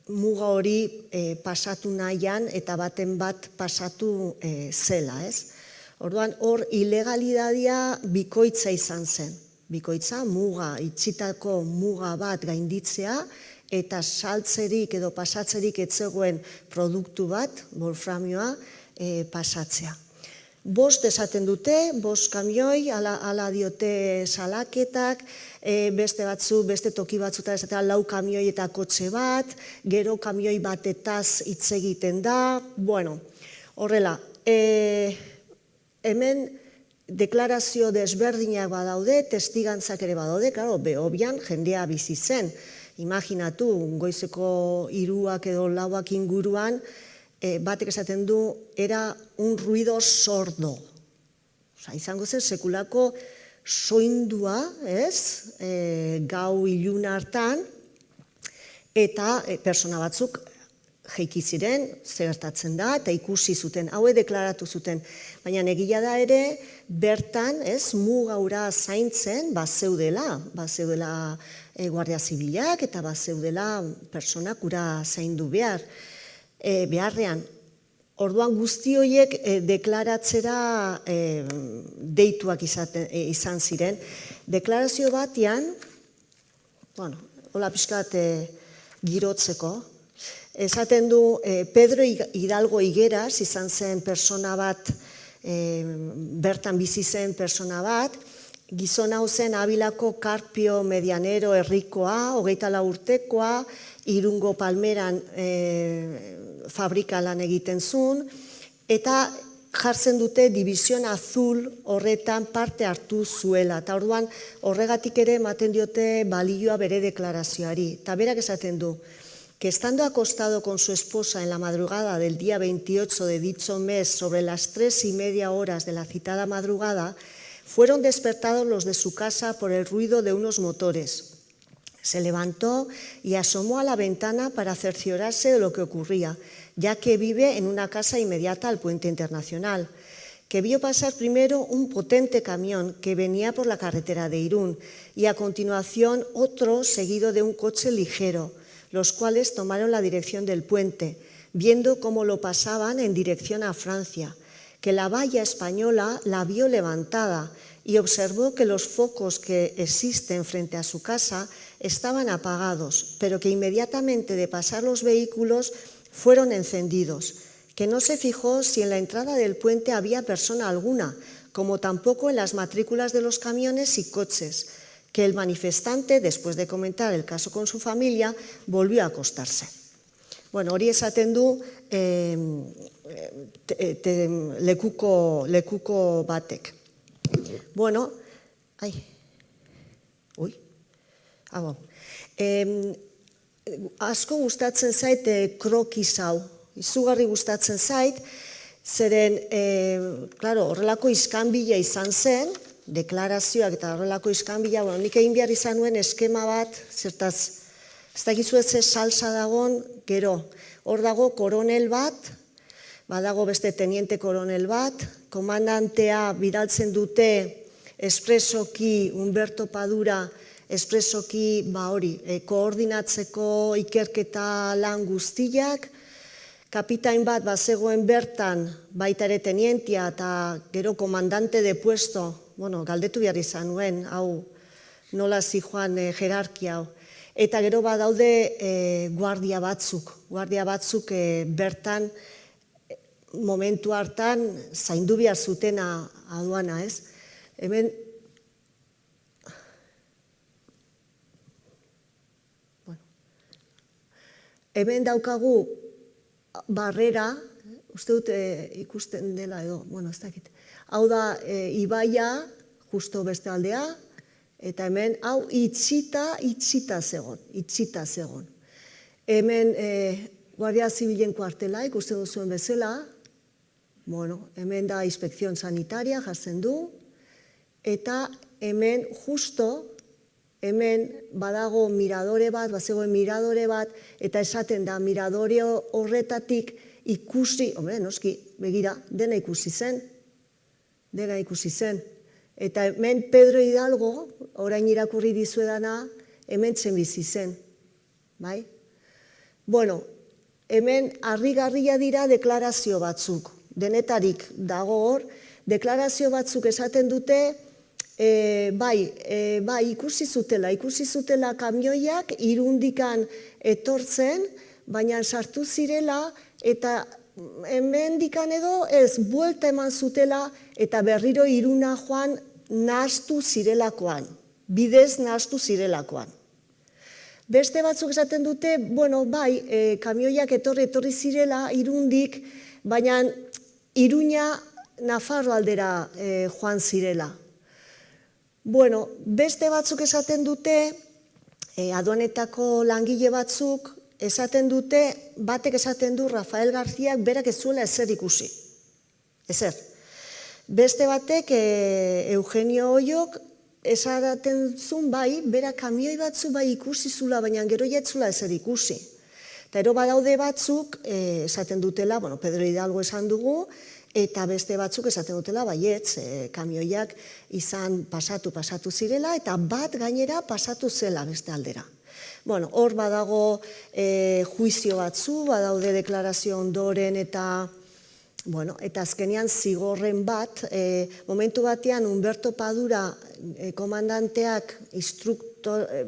muga hori pasatu nahian eta baten bat pasatu zela, ez? Orduan, hor ilegalitatea bikoitza izan zen. Bikoitza, muga, itxitako muga bat gainditzea, eta saltzerik edo pasatzerik etzegoen produktu bat, wolframioa, pasatzea. 5 esaten dute, 5 kamioi, ala diote salaketak, beste toki batzuta esatea 4 kamioi eta kotxe bat, gero kamioi batetaz hitz egiten da, horrela, hemen deklarazio desberdinak badaude, testigantzak ere badaude, Behobian jendea bizi zen. Imaginatu, goizeko 3ak edo 4ak inguruan, batek esaten du, era un ruido sordo. Izango zen sekulako soindua, ez, gau ilun hartan, eta persona batzuk jeiki ziren, zertatzen da, eta ikusi zuten, haue deklaratu zuten. Baina egia da ere, bertan, ez, mugaura zaintzen, bazeudela Guardia Zibilak, eta bazeudela personak ura zaindu beharrean. Orduan guzti horiek deklaratzera deituak izan ziren. Deklarazio batean, bueno, hola pixkat girotzeko. Esaten du, Pedro Hidalgo Higueras izan zen persona bat, bertan bizi zen persona bat, gizon hau zen Abilako Karpio Medianero herrikoa, 24 urtekoa, Irungo Palmeran fabrika lan egiten zuen, eta jartzen dute División Azul horretan parte hartu zuela. Eta orduan horregatik ere ematen diote balioa bere deklarazioari. Eta berak esaten du, que estando acostado con su esposa en la madrugada del día 28 de dicho mes, sobre las 3:30 horas de la citada madrugada, fueron despertados los de su casa por el ruido de unos motores. Se levantó y asomó a la ventana para cerciorarse de lo que ocurría, ya que vive en una casa inmediata al puente internacional, que vio pasar primero un potente camión que venía por la carretera de Irún y a continuación otro seguido de un coche ligero, los cuales tomaron la dirección del puente, viendo cómo lo pasaban en dirección a Francia, que la valla española la vio levantada y observó que los focos que existen frente a su casa estaban apagados, pero que inmediatamente de pasar los vehículos fueron encendidos, que no se fijó si en la entrada del puente había persona alguna, como tampoco en las matrículas de los camiones y coches, que el manifestante, después de comentar el caso con su familia, volvió a acostarse. Bueno, hori esaten du lekuko batek. Bueno, asko gustatzen zait krokiz hau, izugarri gustatzen zait, zeren, horrelako iskanbila izan zen, deklarazioak eta horrelako iskanbila, nik egin behar izan nuen eskema bat, zertaz, ez dakizu ez salsa dagon, gero, hor dago koronel bat, badago beste teniente koronel bat, komandantea bidaltzen dute espresoki, Humberto Padura, espresoki, koordinatzeko ikerketa lan guztiak, kapitain bat bazegoen bertan, baita ere tenientia eta gero komandante de puesto, galdetu behar izan nuen, hau nola zijoan jerarkia hau. Eta gero badaude guardia batzuk bertan momentu hartan zaindu behar zutena aduana, ez? Hemen daukagu barrera, uste dut ikusten dela edo, ez dakit. Hau da, ibaia, justo beste aldea, eta hemen, hau itxita zegon. Hemen, Guardia Zibilen kuartela, ikusten duzuen bezala, hemen da inspekzion sanitaria jartzen du, eta hemen, hemen badago miradore bat, bazegoen miradore bat, eta esaten da, miradore horretatik ikusi, noski, begira, dena ikusi zen. Eta hemen Pedro Hidalgo, orain irakurri dizuedana, hemen bizi zen. Bai? Hemen harrigarria dira deklarazio batzuk. Denetarik dago hor, deklarazio batzuk esaten dute, ikusi zutela kamioiak Irundikan etortzen, baina sartu zirela eta hemendikan edo ez buelta eman zutela eta berriro Iruna joan nahastu zirelakoan, bidez nahastu zirelakoan. Beste batzuk esaten dute, kamioiak etorri zirela Irundik, baina Iruña Nafarro aldera joan zirela. Beste batzuk esaten dute, aduanetako langile batzuk, esaten dute, batek esaten du Rafael Garziak berak ez zuela ezer ikusi. Ezer. Beste batek, Eugenio Oiok, esaten zuen berak kamioi batzu ikusi zula, baina gero jetzula ezer ikusi. Eta ero badaude batzuk, esaten dutela, Pedro Hidalgo esan dugu, eta beste batzuk esaten dutela, baietz, kamioiak izan pasatu zirela, eta bat gainera pasatu zela beste aldera. Hor badago juizio batzu, badaude deklarazio ondoren eta azkenean zigorren bat, momentu batean Humberto Padura komandanteak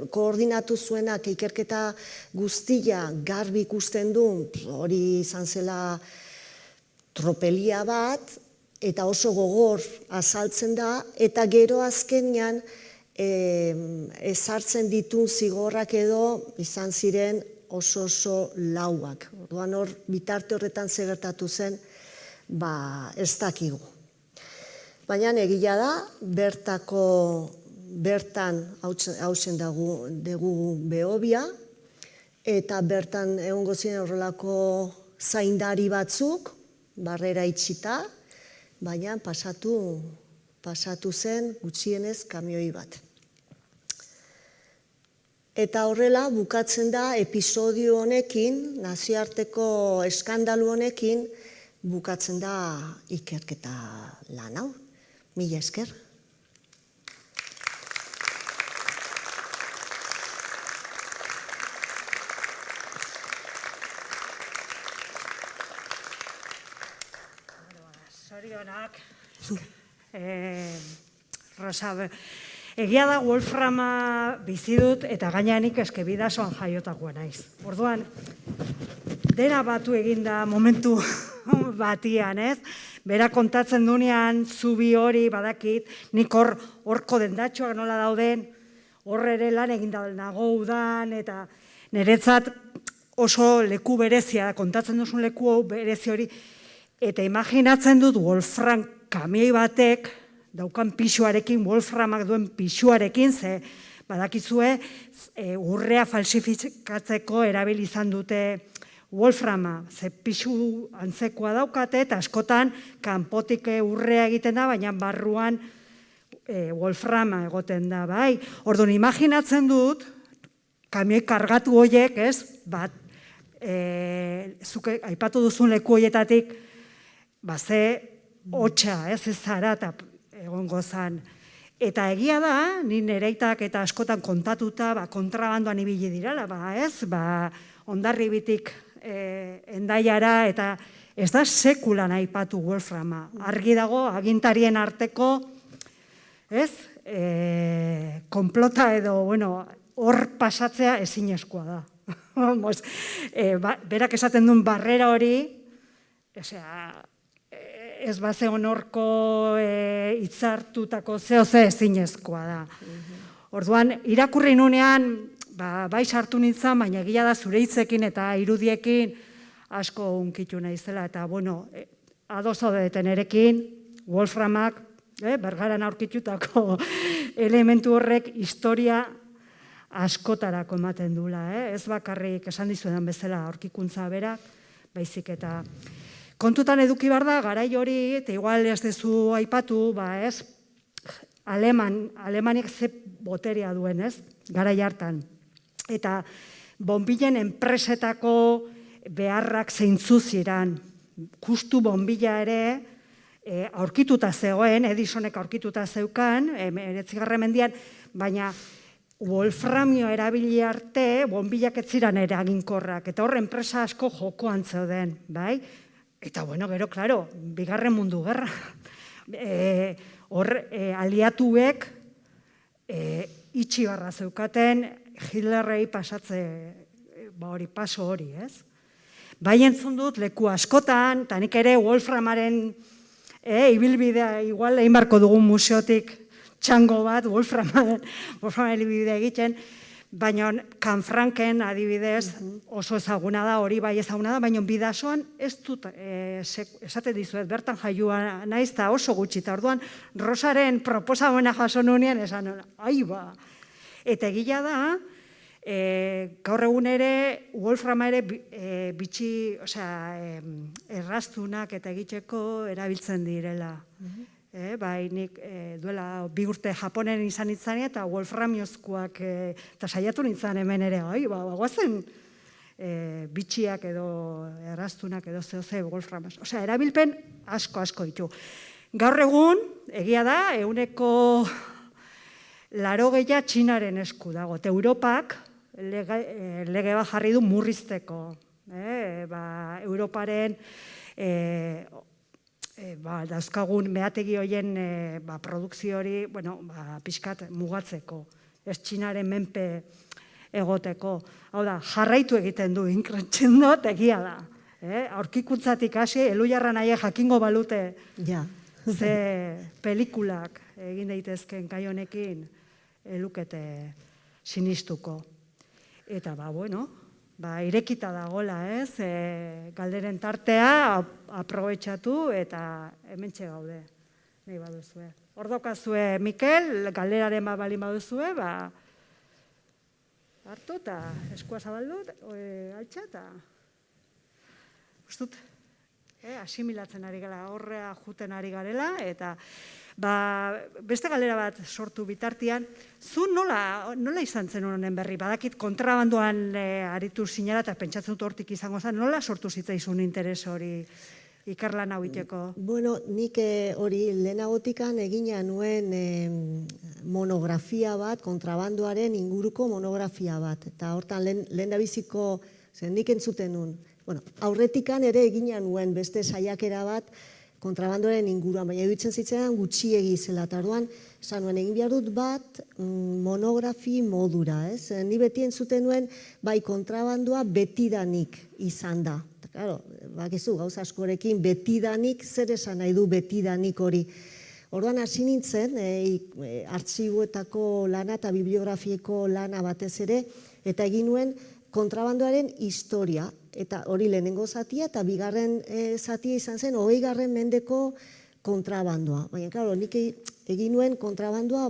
koordinatu zuenak ikerketa guztia garbi ikusten du, hori izan zela tropelia bat, eta oso gogor azaltzen da, eta gero azkenean ezartzen ditun zigorrak edo izan ziren oso lauak. Orduan hor, bitarte horretan gertatu zen, ez dakigu. Baina egia da, bertan hausen dugu Behobia, eta bertan egongo ziren horrelako zaindari batzuk, barrera itxita, baina pasatu zen gutxienez kamioi bat. Eta horrela bukatzen da episodio honekin, nazioarteko eskandalu honekin, bukatzen da ikerketa lan hau. Mila esker. Zorionak, Rosa, egia da Wolframa bizi dut eta gaineanik eske Bidasoan jaiotakoa naiz. Orduan, dena batu eginda momentu batian, ez? Bera kontatzen dunean, zubi hori badakit, nik horko dendatxoak nola dauden, horre ere lan eginda nago udan, eta niretzat oso leku berezia, kontatzen duzun leku berezi hori, eta imaginatzen dut Wolfram kamioi batek, daukan pisuarekin, Wolframak duen pisuarekin, ze badakizue urrea falsifikatzeko erabili izan dute Wolframa, ze pisu antzekoa daukate, eta askotan kanpotik urrea egiten da, baina barruan Wolframa egoten da, bai. Orduan, imaginatzen dut, kamioi kargatu horiek, ez, bat, zuke aipatu duzun leku horietatik, ze hotxa, ez zara, eta egongo zan. Eta egia da, ni nereitak eta askotan kontatuta, kontrabandoan ibili dirala, ez, Hondarribitik Hendaiara, eta ez da sekulan aipatu Wolframa. Argi dago, agintarien arteko, ez, konplota edo, hor pasatzea ezinezkoa da. Berak esaten duen barrera hori, ez bazegon horko hitzartutako zehose ezinezkoa da. Orduan, irakurri nunean, bai sartu nintzen, baina egia da zure hitzekin eta irudiekin asko unkitu naizela, eta ados zaudeten erekin, Wolframak, Bergaran aurkitutako elementu horrek historia askotarako ematen dula, ez bakarrik esan dizuedan bezala aurkikuntza berak, baizik eta kontutan eduki behar da, garai hori, eta igual ez dezu aipatu, ez, Alemanik ze boterea duen, ez, garai hartan. Eta bonbilen enpresetako beharrak zeintzu ziran. Justu bonbila ere aurkituta zegoen, Edisonek aurkituta zeukan, 19. mendean, baina Wolframio erabili arte, bonbilak ez ziren eraginkorrak, eta hor enpresa asko jokoan zeuden, bai? Eta, gero, klaro, Bigarren Mundu Gerra. Hor, aliatuek itxi barra zeukaten Hitlerrei pasatze, paso hori, ez? Bai entzun dut, leku askotan, eta nik ere Wolframaren ibilbidea, igual egin barko dugun museotik txango bat, Wolframaren ibilbidea egiten, baina Kanfranken adibidez oso ezaguna da, hori bai ezaguna da, baina Bidasoan ez dut, esate dizuet, bertan jaioa naiz, eta oso gutxi, eta orduan Rosaren proposamena jaso nunean, esan, eta egia da, gaur egun ere, Wolframa ere bitxi, erraztunak eta egiteko erabiltzen direla. Bai, nik duela 2 urte Japonen izan nintzen eta Wolframiozkoak eta saiatu nintzen hemen ere, guazen bitxiak edo erraztunak edo zehose Wolframios. Erabilpen asko ditu. Gaur egun, egia da, 80% Txinaren esku dago, eta Europak lege bat jarri du murrizteko. Europaren dauzkagun mehategi horien produkzio hori, pixkat mugatzeko. ez Txinaren menpe egoteko. Hau da, jarraitu egiten du inkretxendot egia da. Aurkikuntzatik hasi, Elujarra nahi jakingo balute Ja. ze pelikulak egin daitezken gai honekin lukete sinistuko. Eta bueno, irekita dagola, ez? Galderen tartea aprobetxatu eta hementxe gaude, nahi baduzue. Hor daukazue, Mikel, galderaren balin baduzue, hartu eta eskua zabaldu, altxa eta ustut, asimilatzen ari gara, horrea juten ari garela, eta beste galdera bat sortu bitartian, zu nola izan zen honen berri? Badakit kontrabandoan aritu zinela eta pentsatzen dut hortik izango zen, nola sortu zitzaizun interes hori ikerlan hau iteko? Bueno, nik hori lehenagotikan egina nuen monografia bat, kontrabandoaren inguruko monografia bat. Eta hortan lehen da biziko, nik entzuten nuen, aurretikan ere egina nuen beste saiakera bat, kontrabandoaren inguruan, baina duitzen zitzen gutxiegi zela, eta orduan, esan nuen, egin behar dut bat monografi modura, ez? Ni beti entzuten nuen, bai kontrabandoa betidanik izan da. Claro, bakizu, gauza askorekin betidanik, zer esan nahi du betidanik hori. Orduan hasi nintzen, artxiboetako lana eta bibliografieko lana batez ere, eta egin nuen kontrabandoaren historia, eta hori lehenengo zatia, eta bigarren zatia izan zen, 20. mendeko kontrabandoa. Baina, klaro, nik egin nuen kontrabandoa,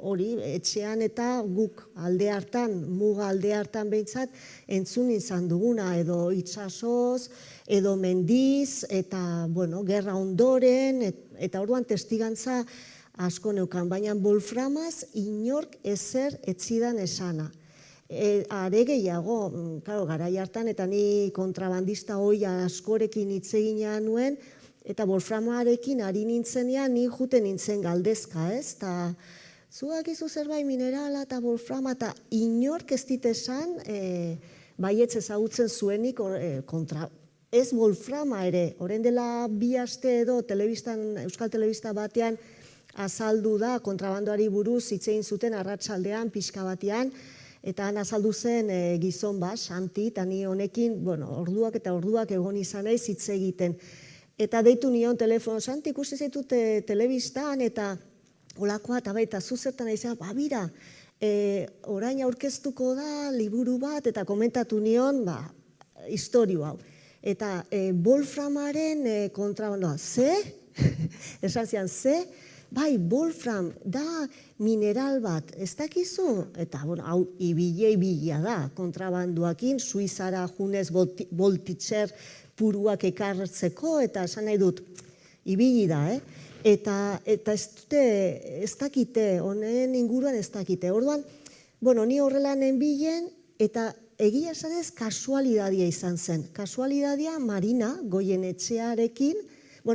hori, etxean eta guk alde hartan, muga alde hartan behintzat, entzun izan duguna, edo itsasoz, edo mendiz, eta, bueno, gerra ondoren, eta orduan testigantza asko neukan, baina wolframaz inork ezer etzidan esana. Are gehiago, garai hartan, eta ni kontrabandista hoi askorekin hitz egina nuen, eta wolframarekin ari nintzenean, ni juten nintzen galdezka, ez? Eta zuak izu zerbait minerala eta wolframa, eta inork ez dit esan, baietz ezagutzen zuenik, ez wolframa ere, orain dela 2 aste edo Euskal Telebista batean azaldu da, kontrabandoari buruz hitz egin zuten arratsaldean, pixka batean, eta han azaldu zen gizon bat, Santi, eta ni honekin, orduak eta orduak egon izan naiz hitz egiten. Eta deitu nion telefono, Santi, ikusi zaitute telebistan, eta olakoa, eta baita zuzertan izan, bira, orain aurkeztuko da, liburu bat, eta komentatu nion, historio hau. Eta wolframaren kontrabandoa, ze? Esan zian, ze? Bai, wolfram, da mineral bat, ez dakizu? Eta, hau, ibilia da, kontrabanduakin, Suizara junez boltitzer puruak ekartzeko, eta esan nahi dut, ibili da, Eta ez dakite, honen inguruan ez dakite. Orduan, ni horrela nenbilen, eta egia esanez kasualidadia izan zen. Kasualidadia Marina, Goienetxearekin,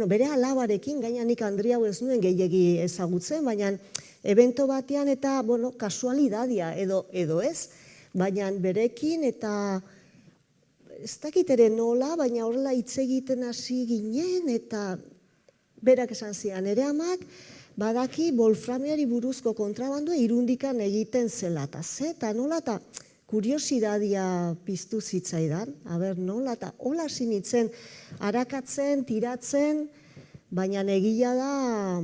bere alabarekin, gaina nik Andri hau ez nuen gehiegi ezagutzen, baina evento batean eta, kasualidadia edo ez, baina berekin eta ez dakitere nola, baina horrela hitz egiten hasi ginen, eta berak esan zian, ere amak, badaki wolframiari buruzko kontrabandoa Irundikan egiten zela, eta eta nola, eta kuriosidadia piztu zitzaidan, nola, eta hola sinitzen, arakatzen, tiratzen, baina egia da,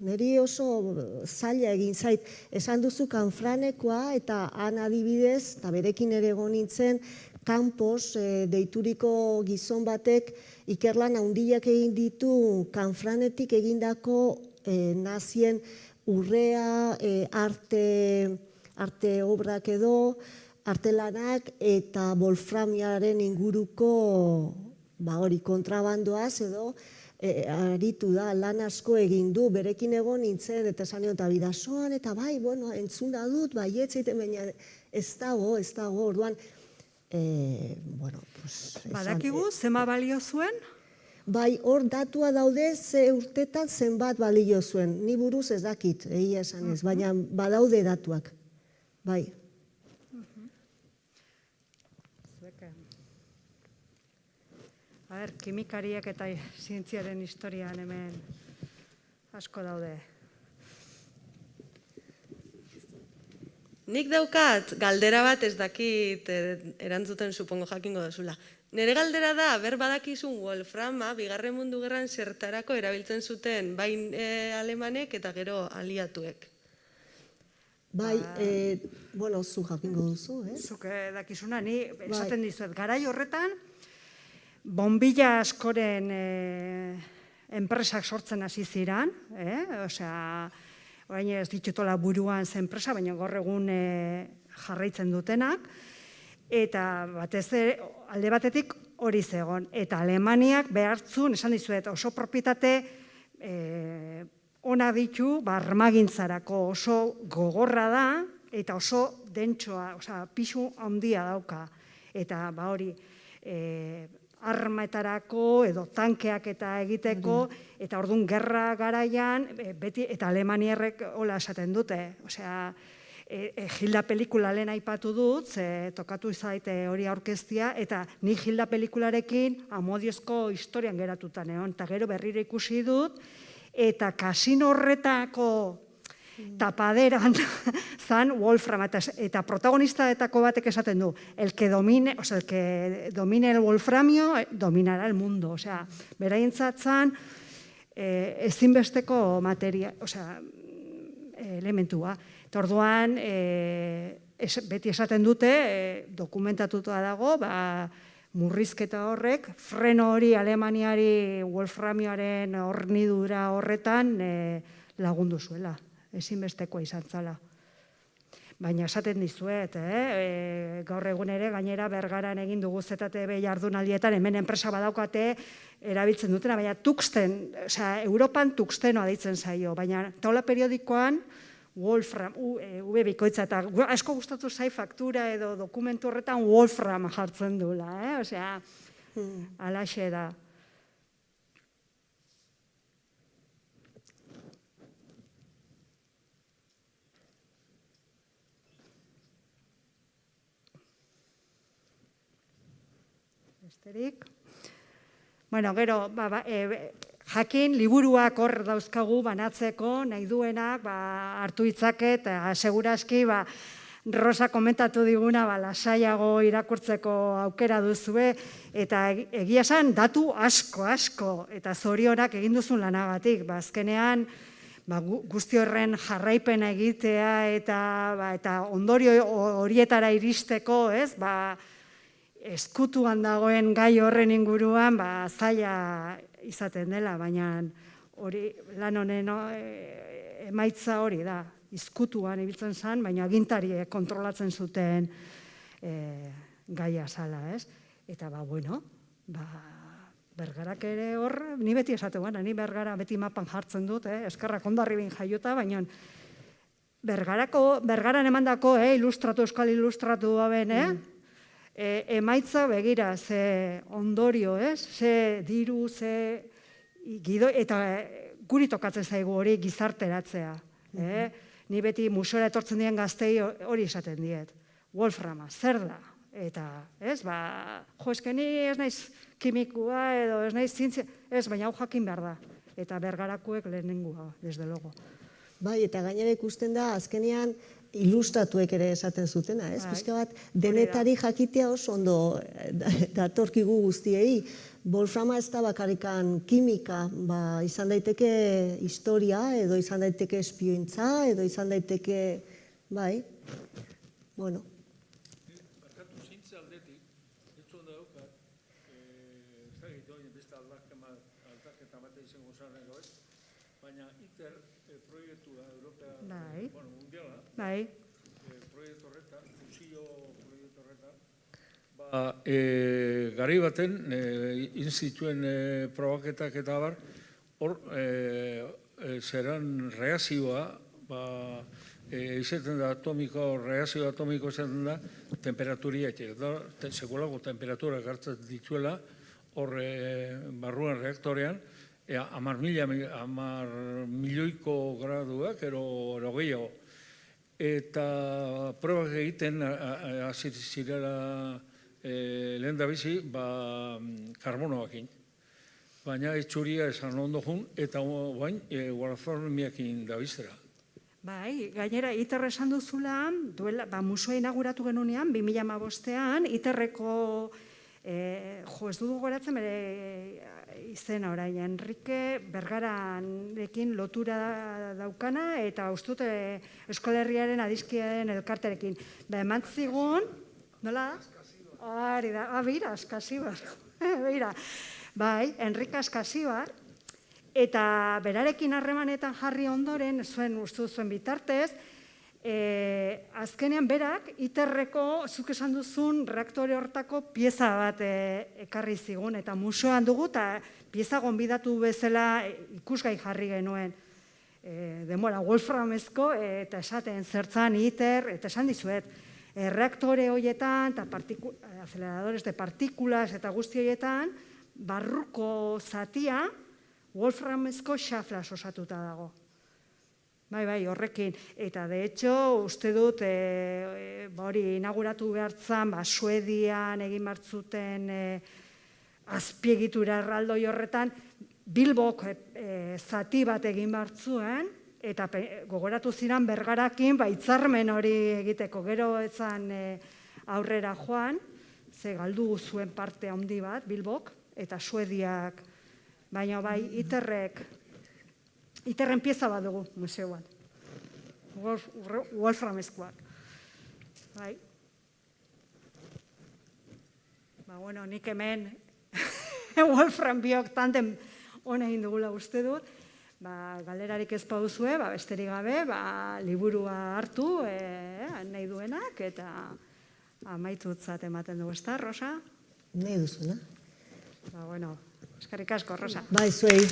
niri oso zaila egin zait, esan duzu kanfranekoa, eta han adibidez, eta berekin ere egon nintzen, Campos deituriko gizon batek ikerlan handiak egin ditu kanfranetik egindako nazien urrea, arte obrak edo, artelanak eta wolframiaren inguruko kontrabandoaz edo aritu da, lan asko egin du, berekin egon nintzen, eta esan nion, eta bidasoan, eta entzuna dut, etxeiten, baina ez dago, orduan, Badakigu, zema balio zuen? Bai, hor datua daude ze urtetan zenbat balio zuen. Ni buruz ez dakit, egia esan ez, baina badaude datuak. Bai. Kimikariak eta zientziaren historian hemen asko daude. Nik daukat galdera bat, ez dakit erantzuten supongo jakingo duzula. Nere galdera da, ber badakizun wolframa, Bigarren Mundu Gerran zertarako erabiltzen zuten bain alemanek eta gero aliatuek. Bai, bueno, zu jakingo duzu, Zuk dakizuna, ni esaten dizuet, garai horretan, bombilla askoren enpresak sortzen hasi ziren, osea, orain ez ditutola buruan zen enpresa, baina gaur egun jarraitzen dutenak, eta batez alde batetik hori zegon. Eta Alemaniak behartzun, esan dizuet, oso propietate ona ditu, armagintzarako oso gogorra da, eta oso dentsoa, osea, pisu handia dauka. Eta hori, armetarako edo tankeak eta egiteko, eta orduan gerra garaian, beti, eta Alemaniarrek hola esaten dute, osea, Gilda pelikula lehen aipatu dut, tokatu izaite hori aurkeztia, eta ni Gilda pelikularekin amodiozko historian geratuta neon, eta gero berriro ikusi dut, eta kasino horretako tapaderan zan Wolfram, eta protagonistadetako batek esaten du, el que domine el wolframio, dominará el mundo, osea, beraientzat zan ezinbesteko materia, osea, elementua. Eta orduan, beti esaten dute, dokumentatuta dago, murrizketa horrek, freno hori Alemaniari wolframioaren hornidura horretan lagundu zuela, ezinbestekoa izan zala. Baina esaten dizuet, gaur egun ere, gainera Bergaran egin dugu ZTB jardunaldietan, hemen enpresa badaukate erabiltzen dutena, baina tuxten, osea, Europan tuxtenoa deitzen zaio, baina taula periodikoan, Wolfram, bikoitza, eta asko gustatu zai faktura edo dokumentu horretan Wolfram jartzen duela, osea, alaxe da. Besterik? Bueno, gero, jakin, liburuak hor dauzkagu banatzeko, nahi duenak, hartu itzaket, segurazki, Rosa komentatu diguna, lasaiago irakurtzeko aukera duzue, eta egia esan, datu asko, eta zorionak egin duzun lanagatik, azkenean, guzti horren jarraipena egitea, eta ondorio horietara iristeko, eskutuan dagoen gai horren inguruan, zaila izaten dela, baina lan honen emaitza hori da, izkutuan ibiltzen zen, baina agintariek kontrolatzen zuten gaia zala, ez? Eta, bueno, Bergarak ere hor, ni beti esatean, ni Bergara beti mapan jartzen dut, eskerrak Hondarribin jaiota, baina Bergaran emandako euskal ilustratu hauen, emaitza begira, ze ondorio, ze diru, ze gido, eta guri tokatzen zaigu hori gizarteratzea. Ni beti museora etortzen dien gaztei hori esaten diet. Wolframa, zer da? Eta, ni ez naiz kimikua edo ez naiz zientzia, baina hau jakin behar da. Eta Bergarakuek lehenengua, desde logo. Bai, eta gainera ikusten da, azkenean, ilustratuek ere esaten zutena, pixka bat, denetari jakitea oso ondo datorkigu guztiei. Wolframa ez da bakarrikan kimika, izan daiteke historia, edo izan daiteke espiointza, edo izan daiteke, bai, bueno. Barkatu zintze aldetik, etxon da daukat, ez da egiten beste aldaketa mate izango zaneko, baina ITER proiektua Europea, mundiala, proiektu horretan, fusio proiektu horretan, gari baten, inzituen probaketak eta bar, hor, zeran reazioa, izaten da atomiko, reazio atomiko izaten da, temperaturiak, sekulako temperatura gartzen dituela, hor barruan reaktorean, 10.000 milioiko graduak, ero gehiago. Eta probak egiten, zirela lehen da bizi, karbonoakin. Baina etxuria esan ondo jun, eta guain, wolframiakin da bizera. Bai, gainera, ITER esan duzula, duela, museoa inauguratu genunean, 2015an, ITERreko, ez dugu goratzen bere izena orain, Enrique Bergararekin lotura daukana, eta ustut Euskal Herriaren adiskiaren elkarterekin. Eman zigun, nola? Ari da, bira, Askasibar. Bira, bai, Enrique Askasibar, eta berarekin harremanetan jarri ondoren, zuen bitartez, azkenean berak, ITERreko, zuk esan duzun, reaktore hortako pieza bat ekarri zigun, eta museoan dugu, eta pieza gonbidatu bezala ikusgai jarri genuen. Denbora, wolframezko, eta esaten zertzan ITER, eta esan dizuet, reaktore horietan, eta aceleradores de partikulas, eta guzti horietan, barruko zatia, wolframezko xaflas osatuta dago. Bai, horrekin. Eta, de hecho, uste dut, hori inauguratu behartzan, Suedian egin martzuten azpiegitura erraldoi horretan, Bilbok zati bat egin martzuen, eta gogoratu ziren Bergarakin, hitzarmen hori egiteko, gero etzan aurrera joan, ze galdu zuen parte handi bat, Bilbok, eta Suediak. Baina bai, ITERren pieza bat dugu museoan. Wolframezkoak. Bai. Bueno, nik hemen Wolfram biok tandem hona egin dugula uste dut. Galerarik ez pauzue, besterik gabe, liburua hartu, nahi duenak, eta amaitutzat ematen dugu, ezta, Rosa? Nahi duzuna. Bueno, eskerrik asko, Rosa. Bai, zuei.